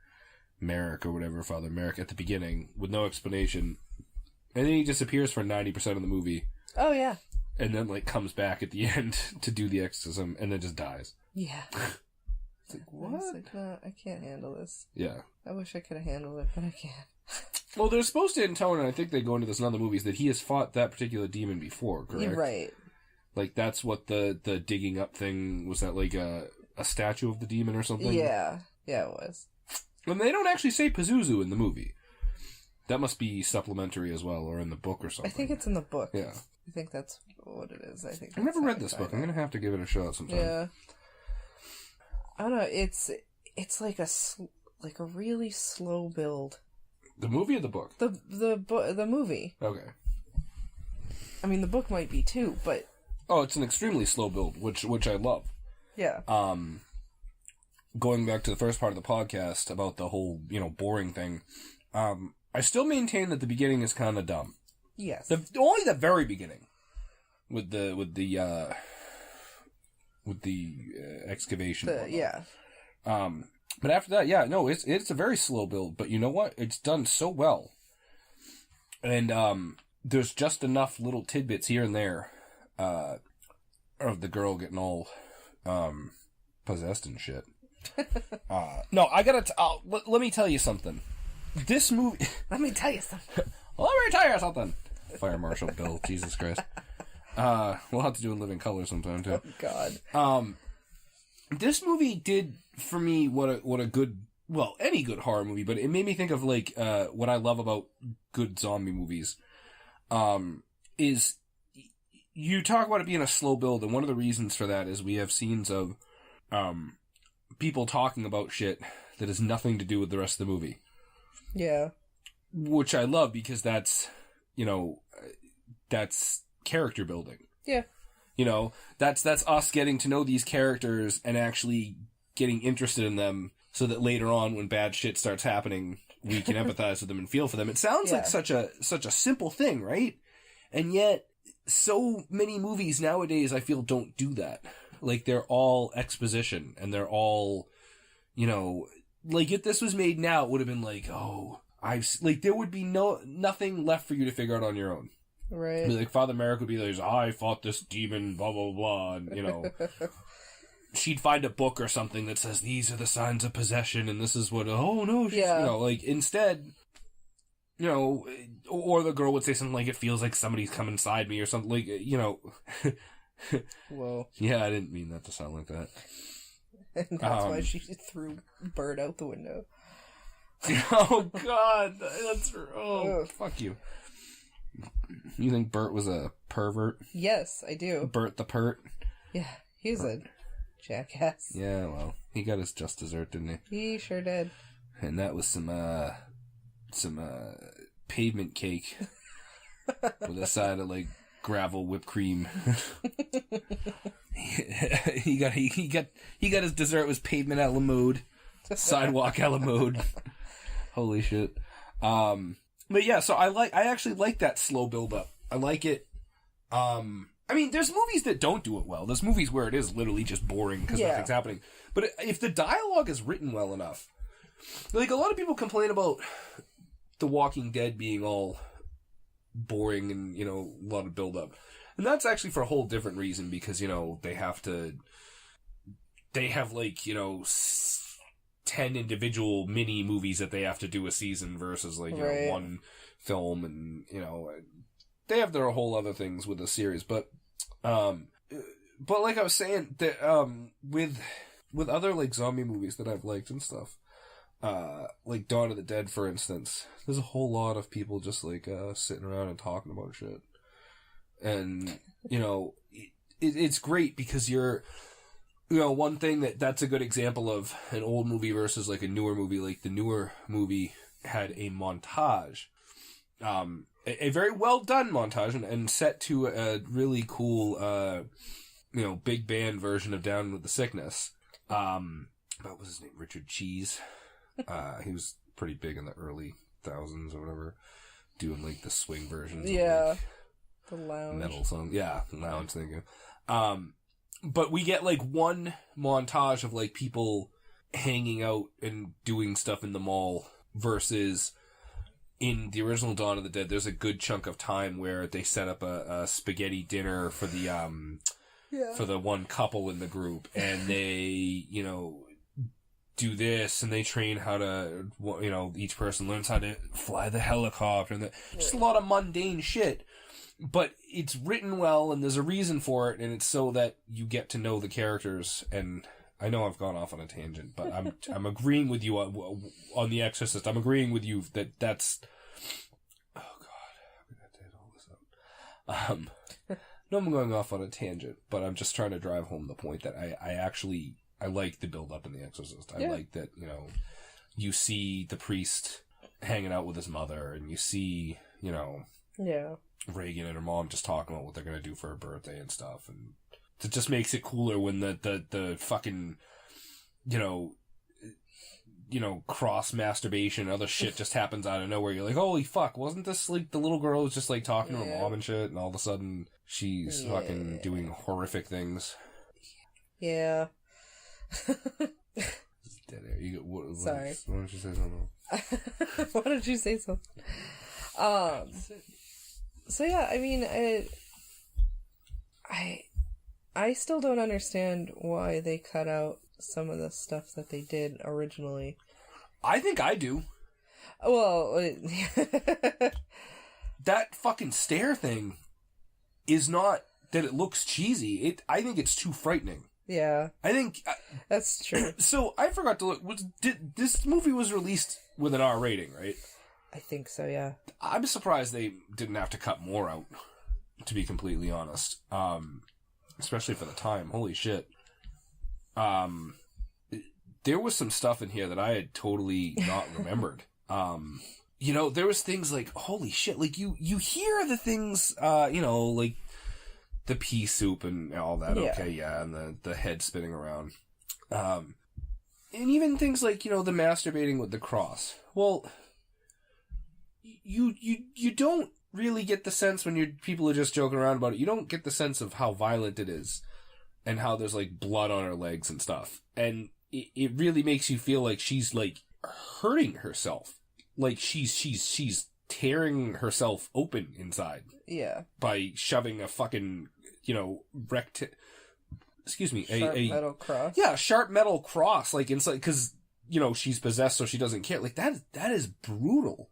Merrick, or whatever, Father Merrick, at the beginning, with no explanation. And then he disappears for 90% of the movie. Oh, yeah. And then, like, comes back at the end to do the exorcism, and then just dies. Yeah. It's like, what? I was like, no, I can't handle this. Yeah. I wish I could have handled it, but I can't. Well, they're supposed to intone, and I think they go into this in other movies, that he has fought that particular demon before, correct? You're right. Like, that's what the digging up thing, was that like a statue of the demon or something? Yeah. Yeah, it was. And they don't actually say Pazuzu in the movie. That must be supplementary as well, or in the book or something. I think it's in the book. Yeah. I think that's what it is. I think. I've never read this book. I'm going to have to give it a shot sometime. Yeah. I don't know. It's like a really slow build. The movie or the book? The movie. Okay. I mean, the book might be too, but... Oh, it's an extremely slow build, which I love. Yeah. Going back to the first part of the podcast about the whole, you know, boring thing, I still maintain that the beginning is kind of dumb. Yes. Only the very beginning. With the excavation. Yeah. But after that, yeah, no, it's a very slow build, but you know what? It's done so well. And, there's just enough little tidbits here and there, of the girl getting all, possessed and shit. No, I gotta, let me tell you something. This movie... Let me tell you something. Let me tell you something. Fire Marshal Bill, Jesus Christ. We'll have to do a Living Color sometime, too. Oh, God. This movie did, for me, what a good... Well, any good horror movie, but it made me think of, like, what I love about good zombie movies, is you talk about it being a slow build, and one of the reasons for that is we have scenes of, people talking about shit that has nothing to do with the rest of the movie. Yeah. Which I love, because that's, that's character building. Yeah. That's us getting to know these characters and actually getting interested in them, so that later on, when bad shit starts happening, we can empathize with them and feel for them. It sounds like such a simple thing, right? And yet, so many movies nowadays, I feel, don't do that. Like, they're all exposition, and they're all, like, if this was made now, it would have been like, there would be nothing left for you to figure out on your own. Right. Like, Father Merrick would be like, I fought this demon, blah, blah, blah, and, she'd find a book or something that says, these are the signs of possession, and this is what, instead, or the girl would say something like, it feels like somebody's come inside me, or something, like, Whoa. Yeah, I didn't mean that to sound like that. And that's why she threw Bert out the window. Oh, God, fuck you. You think Bert was a pervert? Yes, I do. Bert the Pert? Yeah, he's a jackass. Yeah, well, he got his just dessert, didn't he? He sure did. And that was some pavement cake with a side of, like, gravel whipped cream. he got his dessert was pavement a la mode, sidewalk a la mode. Holy shit. But yeah, so I actually like that slow build up. I like it. I mean, there's movies that don't do it well. There's movies where it is literally just boring because nothing's happening. But if the dialogue is written well enough, like, a lot of people complain about The Walking Dead being all boring and, a lot of build up. And that's actually for a whole different reason, because, they have like, 10 individual mini movies that they have to do a season versus, like, one film, and, they have their whole other things with the series, but like I was saying, that, with other, like, zombie movies that I've liked and stuff, like Dawn of the Dead, for instance, there's a whole lot of people just, like, sitting around and talking about shit. And, it's great because you're, one thing that's a good example of an old movie versus, like, a newer movie. Like, the newer movie had a montage, a very well done montage, and set to a really cool, big band version of Down with the Sickness. What was his name? Richard Cheese. He was pretty big in the early thousands or whatever, doing, like, the swing versions. Yeah. Of, like, the lounge. Metal song. Yeah, lounge thing. But we get, like, one montage of, like, people hanging out and doing stuff in the mall versus in the original Dawn of the Dead, there's a good chunk of time where they set up a spaghetti dinner for the, for the one couple in the group, and they, do this, and they train how to, each person learns how to fly the helicopter, and just a lot of mundane shit. But it's written well, and there's a reason for it, and it's so that you get to know the characters. And I know I've gone off on a tangent, but I'm agreeing with you on The Exorcist. I'm agreeing with you that's. Oh God, I'm gonna edit all this out. No, I'm going off on a tangent, but I'm just trying to drive home the point that I like the build up in The Exorcist. I like that, you see the priest hanging out with his mother, and you see, Reagan and her mom just talking about what they're going to do for her birthday and stuff. And it just makes it cooler when the fucking, cross masturbation and other shit just happens out of nowhere. You're like, holy fuck, wasn't this like the little girl was just like talking to her mom and shit, and all of a sudden she's fucking doing horrific things. Yeah. Dead air. Sorry. Why don't you say something? Why don't you say something? So yeah, I mean, I still don't understand why they cut out some of the stuff that they did originally. I think I do. Well, that fucking stare thing is not that it looks cheesy. I think it's too frightening. Yeah. I think... that's true. So, I forgot to look. This movie was released with an R rating, right? I think so, yeah. I'm surprised they didn't have to cut more out, to be completely honest. Especially for the time. Holy shit. There was some stuff in here that I had totally not remembered. There was things like, holy shit, like, you hear the things, like, the pea soup and all that, okay, yeah, and the head spinning around. And even things like, the masturbating with the cross. Well, you don't really get the sense when people are just joking around about it, you don't get the sense of how violent it is, and how there's, like, blood on her legs and stuff. And it really makes you feel like she's, like, hurting herself. Like, she's tearing herself open inside. Yeah. By shoving a fucking, Sharp metal cross. Yeah, sharp metal cross, like, inside, because, she's possessed so she doesn't care. Like, that is brutal.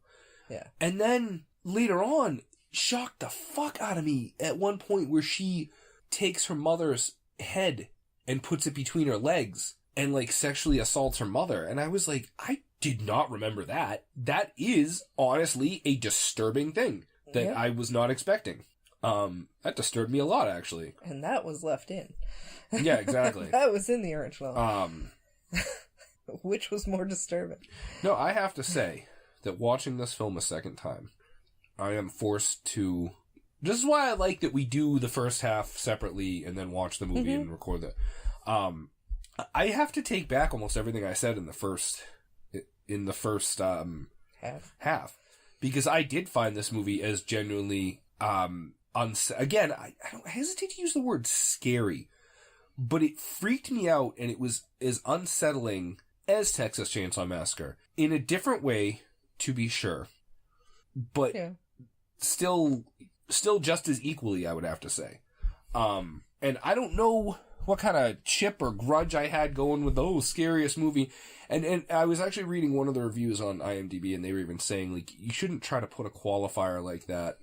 Yeah. And then, later on, shocked the fuck out of me at one point where she takes her mother's head and puts it between her legs and, like, sexually assaults her mother. And I was like, I did not remember that. That is, honestly, a disturbing thing that I was not expecting. That disturbed me a lot, actually. And that was left in. Yeah, exactly. That was in the original. Which was more disturbing? No, I have to say that watching this film a second time, I am forced to... This is why I like that we do the first half separately and then watch the movie and record that. I have to take back almost everything I said in the first half. Because I did find this movie as genuinely, again, I don't hesitate to use the word scary, but it freaked me out, and it was as unsettling as Texas Chainsaw Massacre. In a different way, to be sure. But still just as equally, I would have to say. And I don't know what kind of chip or grudge I had going with the scariest movie. And I was actually reading one of the reviews on IMDb, and they were even saying, like, you shouldn't try to put a qualifier like that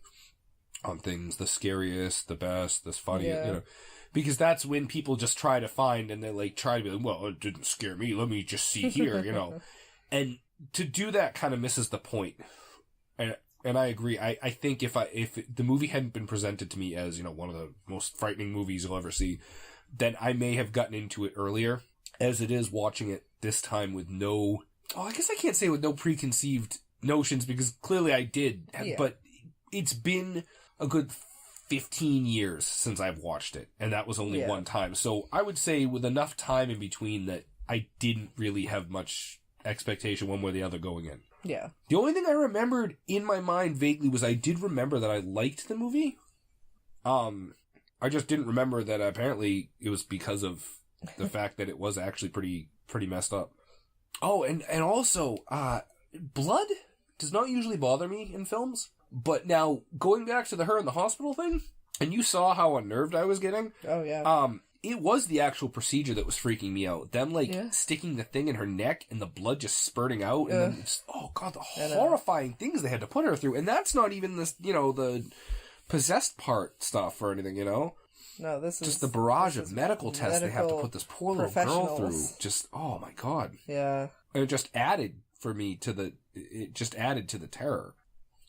on things, the scariest, the best, the funniest, because that's when people just try to find, and they, like, try to be like, well, it didn't scare me, let me just see here, And to do that kind of misses the point. And I agree. I think if the movie hadn't been presented to me as, one of the most frightening movies you'll ever see, then I may have gotten into it earlier. As it is, watching it this time with I guess I can't say with no preconceived notions, because clearly I did, but it's been a good 15 years since I've watched it, and that was only one time. So I would say with enough time in between that I didn't really have much expectation one way or the other going in. Yeah. The only thing I remembered in my mind vaguely was I did remember that I liked the movie. I just didn't remember that apparently it was because of the fact that it was actually pretty messed up. Oh, and also, blood does not usually bother me in films, but now, going back to her in the hospital thing, and you saw how unnerved I was getting. Oh, yeah. It was the actual procedure that was freaking me out. Them, sticking the thing in her neck and the blood just spurting out. And then it's, oh, God, the horrifying things they had to put her through. And that's not even this, the possessed part stuff or anything, No, this is... Just the barrage of medical tests they have to put this poor little girl through. Just, oh, my God. Yeah. And it just added, for me, it just added to the terror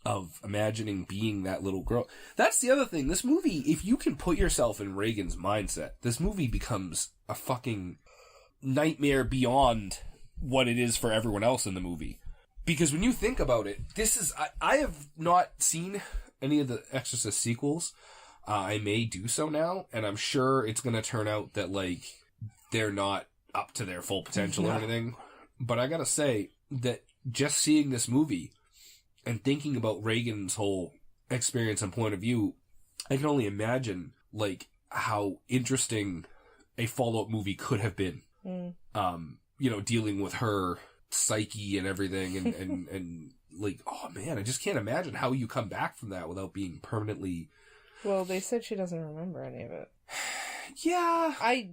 of imagining being that little girl. That's the other thing. This movie, if you can put yourself in Reagan's mindset, this movie becomes a fucking nightmare beyond what it is for everyone else in the movie. Because when you think about it, this is... I have not seen any of the Exorcist sequels. I may do so now, and I'm sure it's going to turn out that, like, they're not up to their full potential or anything. But I gotta say that just seeing this movie and thinking about Reagan's whole experience and point of view, I can only imagine, like, how interesting a follow-up movie could have been. Dealing with her psyche and everything, and like, oh man, I just can't imagine how you come back from that without being permanently... Well, they said she doesn't remember any of it. Yeah. I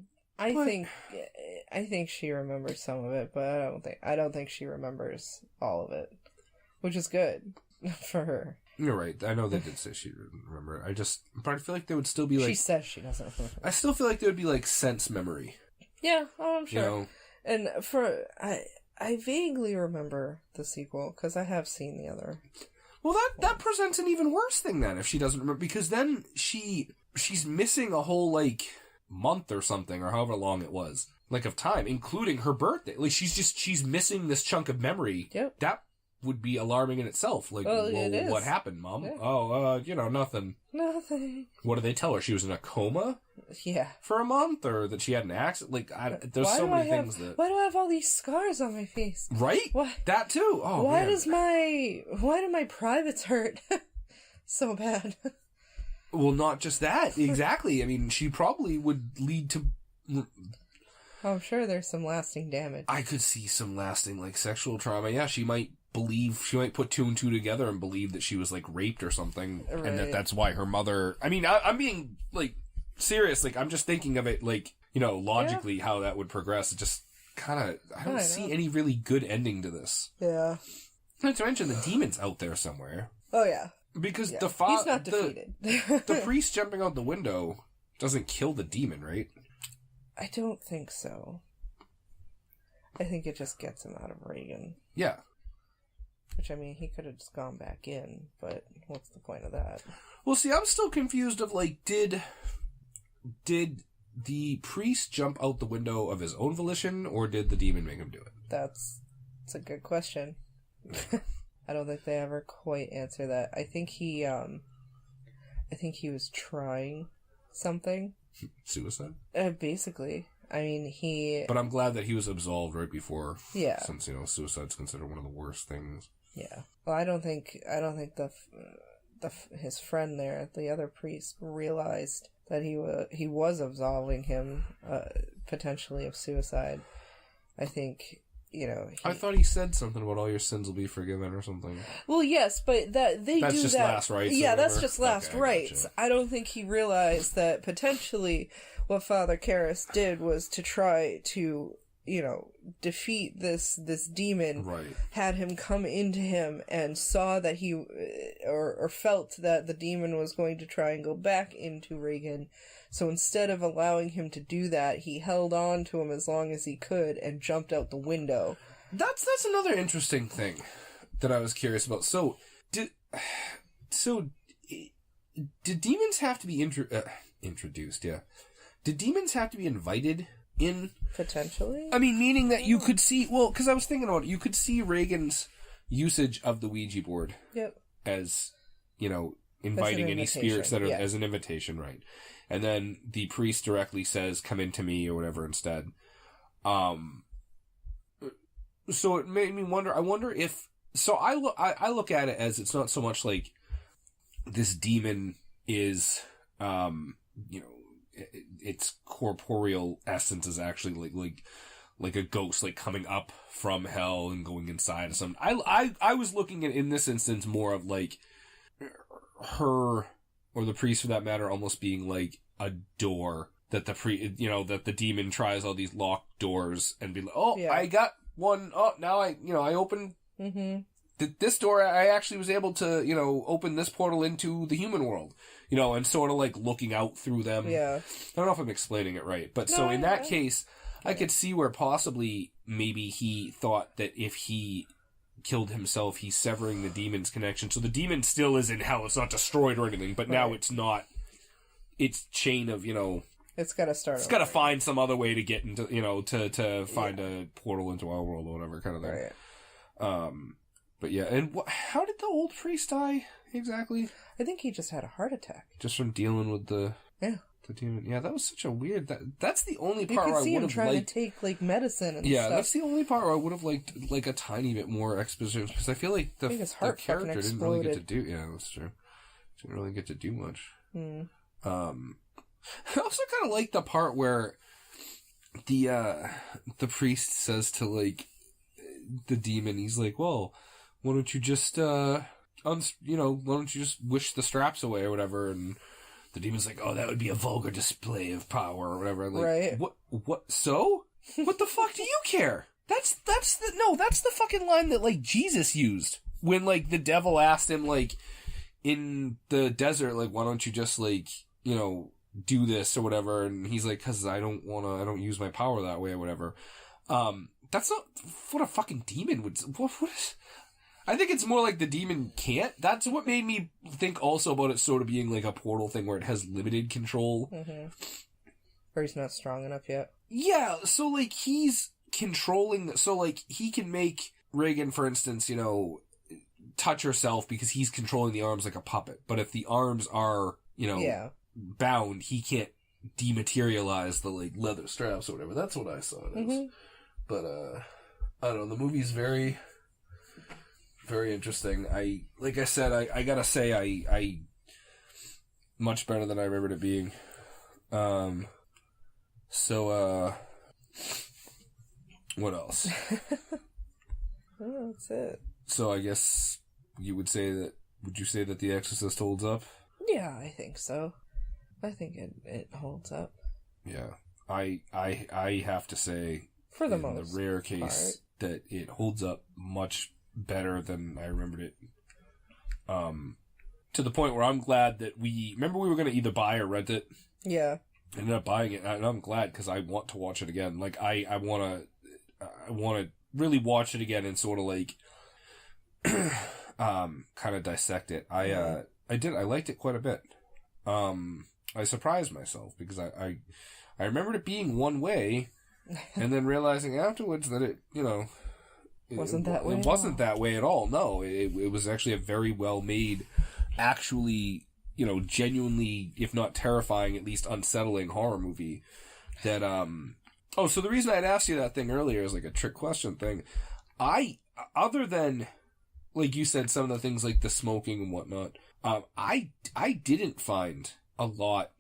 think she remembers some of it, but I don't think she remembers all of it. Which is good for her. You're right. I know they did say she didn't remember it. But I feel like there would still be like... She says she doesn't remember. I still feel like there would be like sense memory. Yeah, I'm sure. You know? And I vaguely remember the sequel, because I have seen the other. Well, that presents an even worse thing then, if she doesn't remember, because then she's missing a whole, like, month or something, or however long it was, like, of time, including her birthday. Like, she's missing this chunk of memory. Yep. That would be alarming in itself. Like, well, what happened, Mom? Yeah. Oh, nothing. Nothing. What did they tell her? She was in a coma? Yeah. For a month? Or that she had an accident? Like, there's so many things that... Why do I have all these scars on my face? Right? Why? That too. Oh, why man. Why do my privates hurt so bad? Well, not just that. Exactly. I mean, she probably would lead to... I'm sure there's some lasting damage. I could see some lasting, like, sexual trauma. Yeah, she might put two and two together and believe that she was, like, raped or something. Right. And that's why her mother... I mean, I'm being, like, serious. Like, I'm just thinking of it, like, logically how that would progress. It just kind of... I don't see any really good ending to this. Yeah. Not to mention the demon's out there somewhere. Oh, yeah. Because he's not defeated. The priest jumping out the window doesn't kill the demon, right? I don't think so. I think it just gets him out of Reagan. Yeah. Which, I mean, he could have just gone back in, but what's the point of that? Well, see, I'm still confused of, like, did the priest jump out the window of his own volition, or did the demon make him do it? That's a good question. I don't think they ever quite answer that. I think he was trying something. Suicide? Basically. I mean, But I'm glad that he was absolved right before. Yeah. Since, suicide's considered one of the worst things. Yeah. Well, I don't think his friend there, the other priest, realized that he was absolving him, potentially of suicide. I think... I thought he said something about all your sins will be forgiven or something. Well, yes, but that's just last rites. Yeah, that's just last rites. Gotcha. I don't think he realized that potentially what Father Karras did was to try to, defeat this demon. Right. Had him come into him and saw that he, or felt that the demon was going to try and go back into Reagan. So instead of allowing him to do that, he held on to him as long as he could and jumped out the window. That's another interesting thing that I was curious about. So did demons have to be introduced? Yeah. Did demons have to be invited in? Potentially. I mean, meaning that you could see. Well, because I was thinking about it, you could see Reagan's usage of the Ouija board. Yep. As inviting any spirits that are as an invitation, right? And then the priest directly says, "Come into me," or whatever instead. So it made me wonder. I wonder if. So I look at it as it's not so much like this demon is, its corporeal essence is actually like a ghost, like coming up from hell and going inside of something. I was looking at, in this instance, more of like her, or the priest for that matter, almost being like a door that that the demon tries all these locked doors and be like, I got one. Oh, now I opened this door. I actually was able to, open this portal into the human world, and sort of like looking out through them. Yeah. I don't know if I'm explaining it right, but so in that case, I could see where possibly maybe he thought that if he killed himself, he's severing the demon's connection. So the demon still is in hell. It's not destroyed or anything, but now it's not. It's chain of, It's got to start. It's got to find some other way to get into, to find a portal into our world or whatever kind of thing. Right. But yeah, and how did the old priest die exactly? I think he just had a heart attack. Just from dealing with the demon. Yeah, that was such a weird. That's the only part where I would have liked. You could see him trying to take like medicine and stuff. Yeah, that's the only part where I would have liked like a tiny bit more exposition, because I feel like the character didn't really get to do. Yeah, that's true. Didn't really get to do much. I also kind of like the part where the priest says to like the demon, he's like, "Well, why don't you just why don't you just wish the straps away or whatever?" And the demon's like, "Oh, that would be a vulgar display of power or whatever." I'm like, right? What? So? What the fuck do you care? That's the fucking line that like Jesus used when like the devil asked him like, in the desert, like, why don't you just, like, you know, do this or whatever? And he's like, cause I don't use my power that way or whatever. That's not what a fucking demon would, I think it's more like the demon can't. That's what made me think also about it sort of being like a portal thing where it has limited control. Mm-hmm. Or he's not strong enough yet. Yeah, so like he's controlling, so like he can make Reagan, for instance, you know, touch herself because he's controlling the arms like a puppet. But if the arms are, you know, bound, he can't dematerialize the like leather straps or whatever. That's what I saw it as. Mm-hmm. But I don't know, the movie's very, very interesting. Like I said, I gotta say, I much better than I remembered it being. So, what else? Oh, that's it. So I guess would you say that The Exorcist holds up? Yeah, I think so. I think it holds up. Yeah. I have to say, for the in most the rare case that it holds up much better than I remembered it. To the point where I'm glad that remember we were going to either buy or rent it? Yeah. I ended up buying it, and I'm glad because I want to watch it again. Like, I want to really watch it again and sort of like, kind of dissect it. I liked it quite a bit. I surprised myself because I remembered it being one way, and then realizing afterwards that it, you know, it wasn't that way at all. No, it was actually a very well made, actually, you know, genuinely, if not terrifying, at least unsettling horror movie. That so the reason I'd asked you that thing earlier is like a trick question thing. Other than, like you said, some of the things like the smoking and whatnot, I didn't find a lot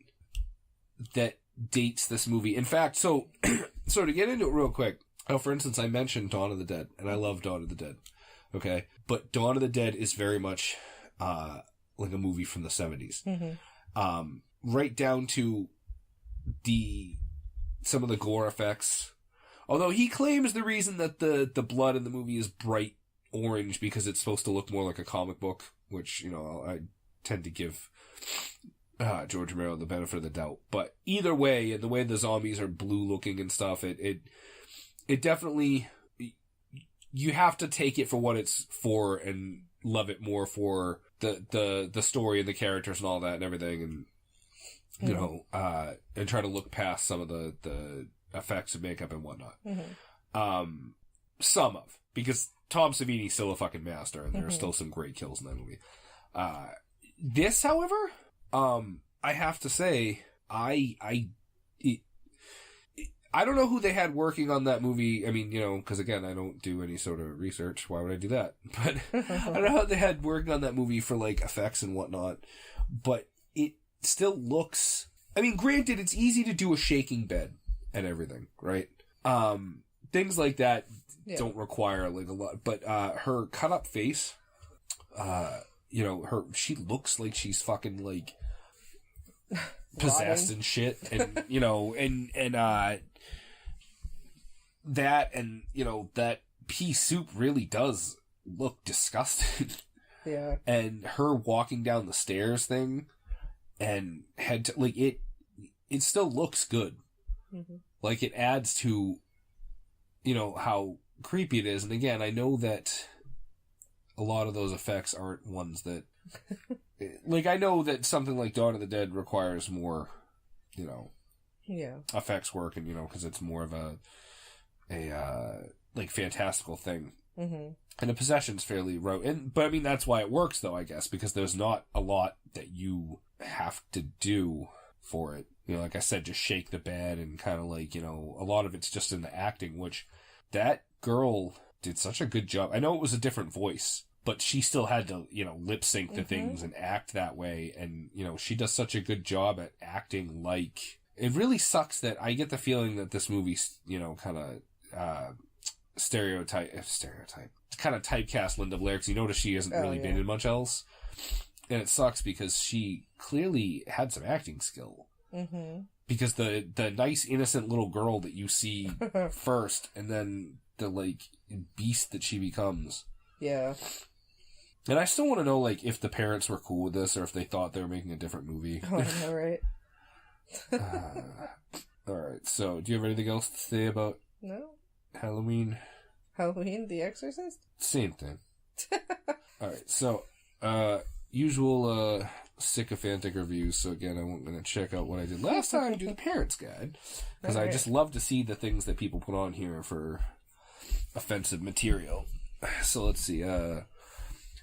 that dates this movie. In fact, so to get into it real quick, for instance, I mentioned Dawn of the Dead, and I love Dawn of the Dead. Okay, but Dawn of the Dead is very much like a movie from the 70s. Mm-hmm. Right down to some of the gore effects. Although he claims the reason that the blood in the movie is bright orange because it's supposed to look more like a comic book, which, you know, I tend to give George Romero the benefit of the doubt. But either way, the way the zombies are blue looking and stuff, it definitely, you have to take it for what it's for and love it more for the story and the characters and all that and everything, and you know, and try to look past some of the effects and makeup and whatnot. Mm-hmm. Because Tom Savini's still a fucking master, and there are still some great kills in that movie. This, however, I have to say, I don't know who they had working on that movie. I mean, you know, because again, I don't do any sort of research. Why would I do that? But I don't know how they had working on that movie for like effects and whatnot. But it still looks. I mean, granted, it's easy to do a shaking bed and everything, right? Things like that don't require like a lot. But her cut up face, you know, she looks like she's fucking like possessed and shit, and you know, and that, and you know, that pea soup really does look disgusting. Yeah. And her walking down the stairs thing and it still looks good. Mm-hmm. Like, it adds to, you know, how creepy it is. And again, I know that a lot of those effects aren't ones that like, I know that something like Dawn of the Dead requires more, you know, effects work, and, you know, because it's more of a like fantastical thing. Mm-hmm. And the possession's fairly but I mean, that's why it works though, I guess, because there's not a lot that you have to do for it. You know, like I said, just shake the bed and kind of like, you know, a lot of it's just in the acting, which that girl did such a good job. I know it was a different voice, but she still had to, you know, lip sync the things and act that way. And, you know, she does such a good job at acting like, it really sucks that I get the feeling that this movie, you know, kind of, kind of typecast Linda Blair, because you notice she hasn't really been in much else. And it sucks because she clearly had some acting skill. Mm-hmm. Because the nice, innocent little girl that you see first, and then the, like, beast that she becomes. Yeah. And I still want to know, like, if the parents were cool with this or if they thought they were making a different movie. Oh, I know, right? Alright, so do you have anything else to say about Halloween? Halloween, The Exorcist? Same thing. Alright, so, usual sycophantic reviews. So again, I'm going to check out what I did last time, do the Parents Guide. Because I just love to see the things that people put on here for offensive material. So let's see.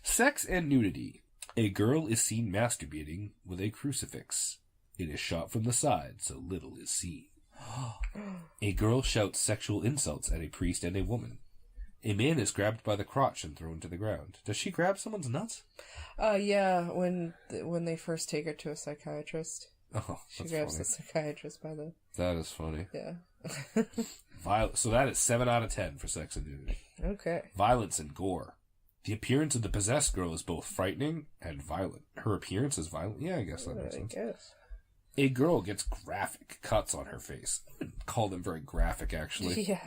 Sex and nudity. A girl is seen masturbating with a crucifix. It is shot from the side, so little is seen. A girl shouts sexual insults at a priest and a woman. A man is grabbed by the crotch and thrown to the ground. Does she grab someone's nuts? Yeah, when they first take her to a psychiatrist. Oh, she grabs the psychiatrist by the... That is funny. Yeah. So that is 7 out of 10 for sex and nudity. Okay. Violence and gore. The appearance of the possessed girl is both frightening and violent. Her appearance is violent? Yeah, I guess that makes sense. A girl gets graphic cuts on her face. I wouldn't call them very graphic, actually. Yeah.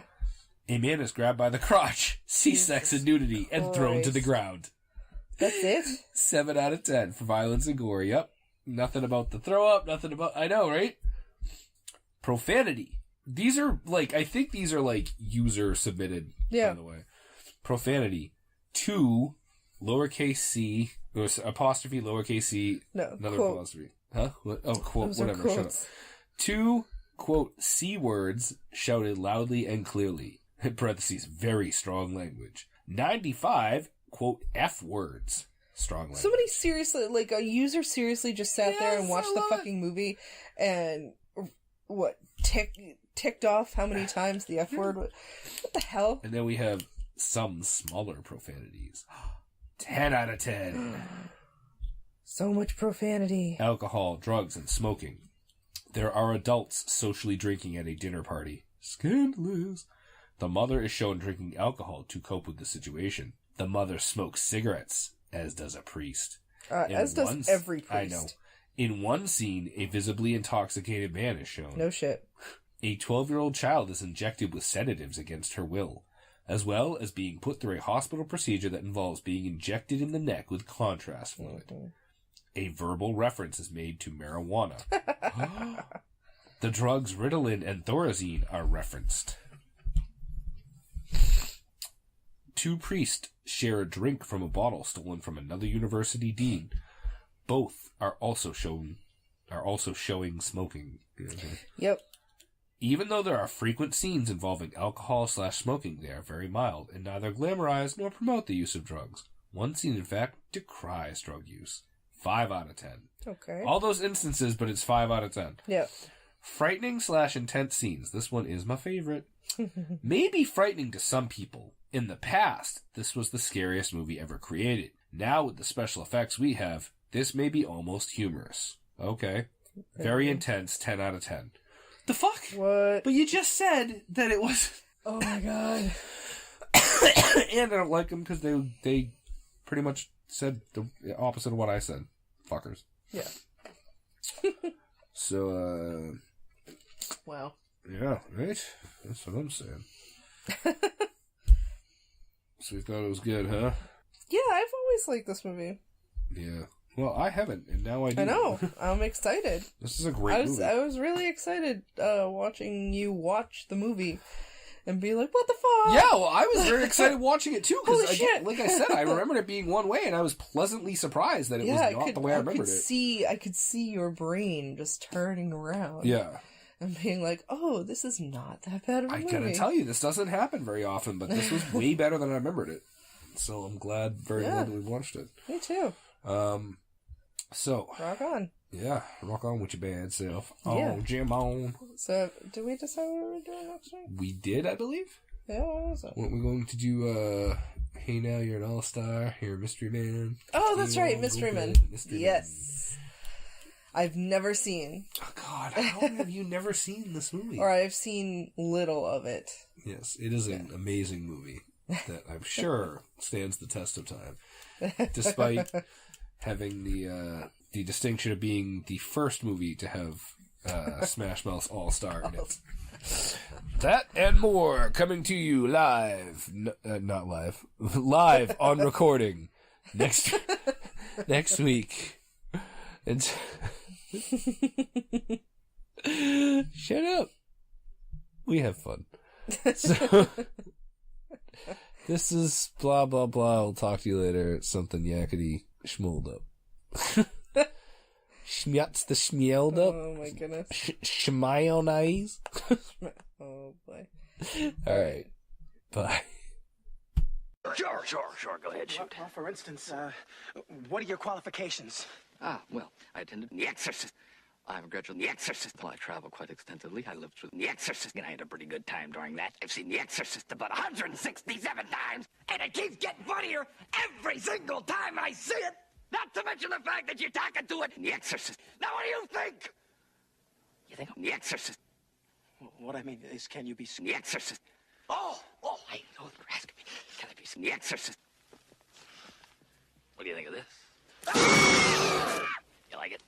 A man is grabbed by the crotch, sees sex and nudity, and thrown to the ground. That's it? 7 out of 10 for violence and gore. Yep. Nothing about the throw up, nothing about... I know, right? Profanity. These are, like, I think these are, like, user submitted, by the way. Profanity. 2, lowercase c, or apostrophe, lowercase c, another quote. Apostrophe. Huh? What? Oh, quote, those whatever, shut up. 2, quote, C words shouted loudly and clearly. In parentheses, very strong language. 95, quote, F words. Strong language. Somebody seriously, like, a user seriously just sat there and watched the fucking movie and, ticked off how many times the F word was. What the hell? And then we have some smaller profanities. 10 out of 10. So much profanity. Alcohol, drugs, and smoking. There are adults socially drinking at a dinner party. Scandalous. The mother is shown drinking alcohol to cope with the situation. The mother smokes cigarettes, as does a priest. As does every priest. I know. In one scene, a visibly intoxicated man is shown. No shit. A 12-year-old child is injected with sedatives against her will, as well as being put through a hospital procedure that involves being injected in the neck with contrast fluid. Mm-hmm. A verbal reference is made to marijuana. The drugs Ritalin and Thorazine are referenced. 2 priests share a drink from a bottle stolen from another university dean. Both are also showing smoking. Yep. Even though there are frequent scenes involving alcohol/smoking, they are very mild and neither glamorize nor promote the use of drugs. One scene, in fact, decries drug use. 5 out of 10. Okay. All those instances, but it's 5 out of 10. Yep. Frightening/intense scenes. This one is my favorite. Maybe frightening to some people. In the past, this was the scariest movie ever created. Now, with the special effects we have, this may be almost humorous. Okay. Very intense, 10 out of 10. The fuck? What? But you just said that it was... Oh my god. And I don't like them because they pretty much said the opposite of what I said. Fuckers. Yeah. So, Wow. Yeah, right? That's what I'm saying. So you thought it was good, huh? Yeah, I've always liked this movie. Yeah. Well, I haven't, and now I do. I know. I'm excited. This is a great movie. I was really excited watching you watch the movie and be like, what the fuck? Yeah, well, I was very excited watching it too, Holy because, shit. like I said, I remembered it being one way, and I was pleasantly surprised that it was not the way I remembered it. I could see your brain just turning around. Yeah. And being like, oh, this is not that bad of a movie. I gotta tell you, this doesn't happen very often, but this was way better than I remembered it. So I'm very glad that we watched it. Me too. So. Rock on. Yeah, rock on with your bad self. Yeah. Oh, Jim on. So, did we decide what we were doing next week? We did, I believe. Yeah, what was it? Weren't we going to do, Hey Now You're an All-Star, you're a Mystery Man? Oh, that's right, Mystery Man. Yes. I've never seen. Oh, God, how have you never seen this movie? Or I've seen little of it. Yes, it is an amazing movie that I'm sure stands the test of time. Despite having the distinction of being the first movie to have Smash Mouth's All-Star in it. That and more coming to you live. Not live. Live on recording next week. And shut up. We have fun. So this is blah blah blah. I'll talk to you later. Something yakety schmold up. Schmutz the schmield up. Oh my goodness. Schmayonize. Oh boy. All right. Bye. Sure. Go ahead, shoot. Well, for instance, what are your qualifications? Well, I attended The Exorcist. I have a graduate in The Exorcist. Well, I travel quite extensively. I lived through The Exorcist, and I had a pretty good time during that. I've seen The Exorcist about 167 times, and it keeps getting funnier every single time I see it. Not to mention the fact that you're talking to it in The Exorcist. Now, what do you think? You think I'm The Exorcist? What I mean is, can you be... The Exorcist. Oh, I know you're asking me. Can I be The Exorcist? What do you think of this? You like it?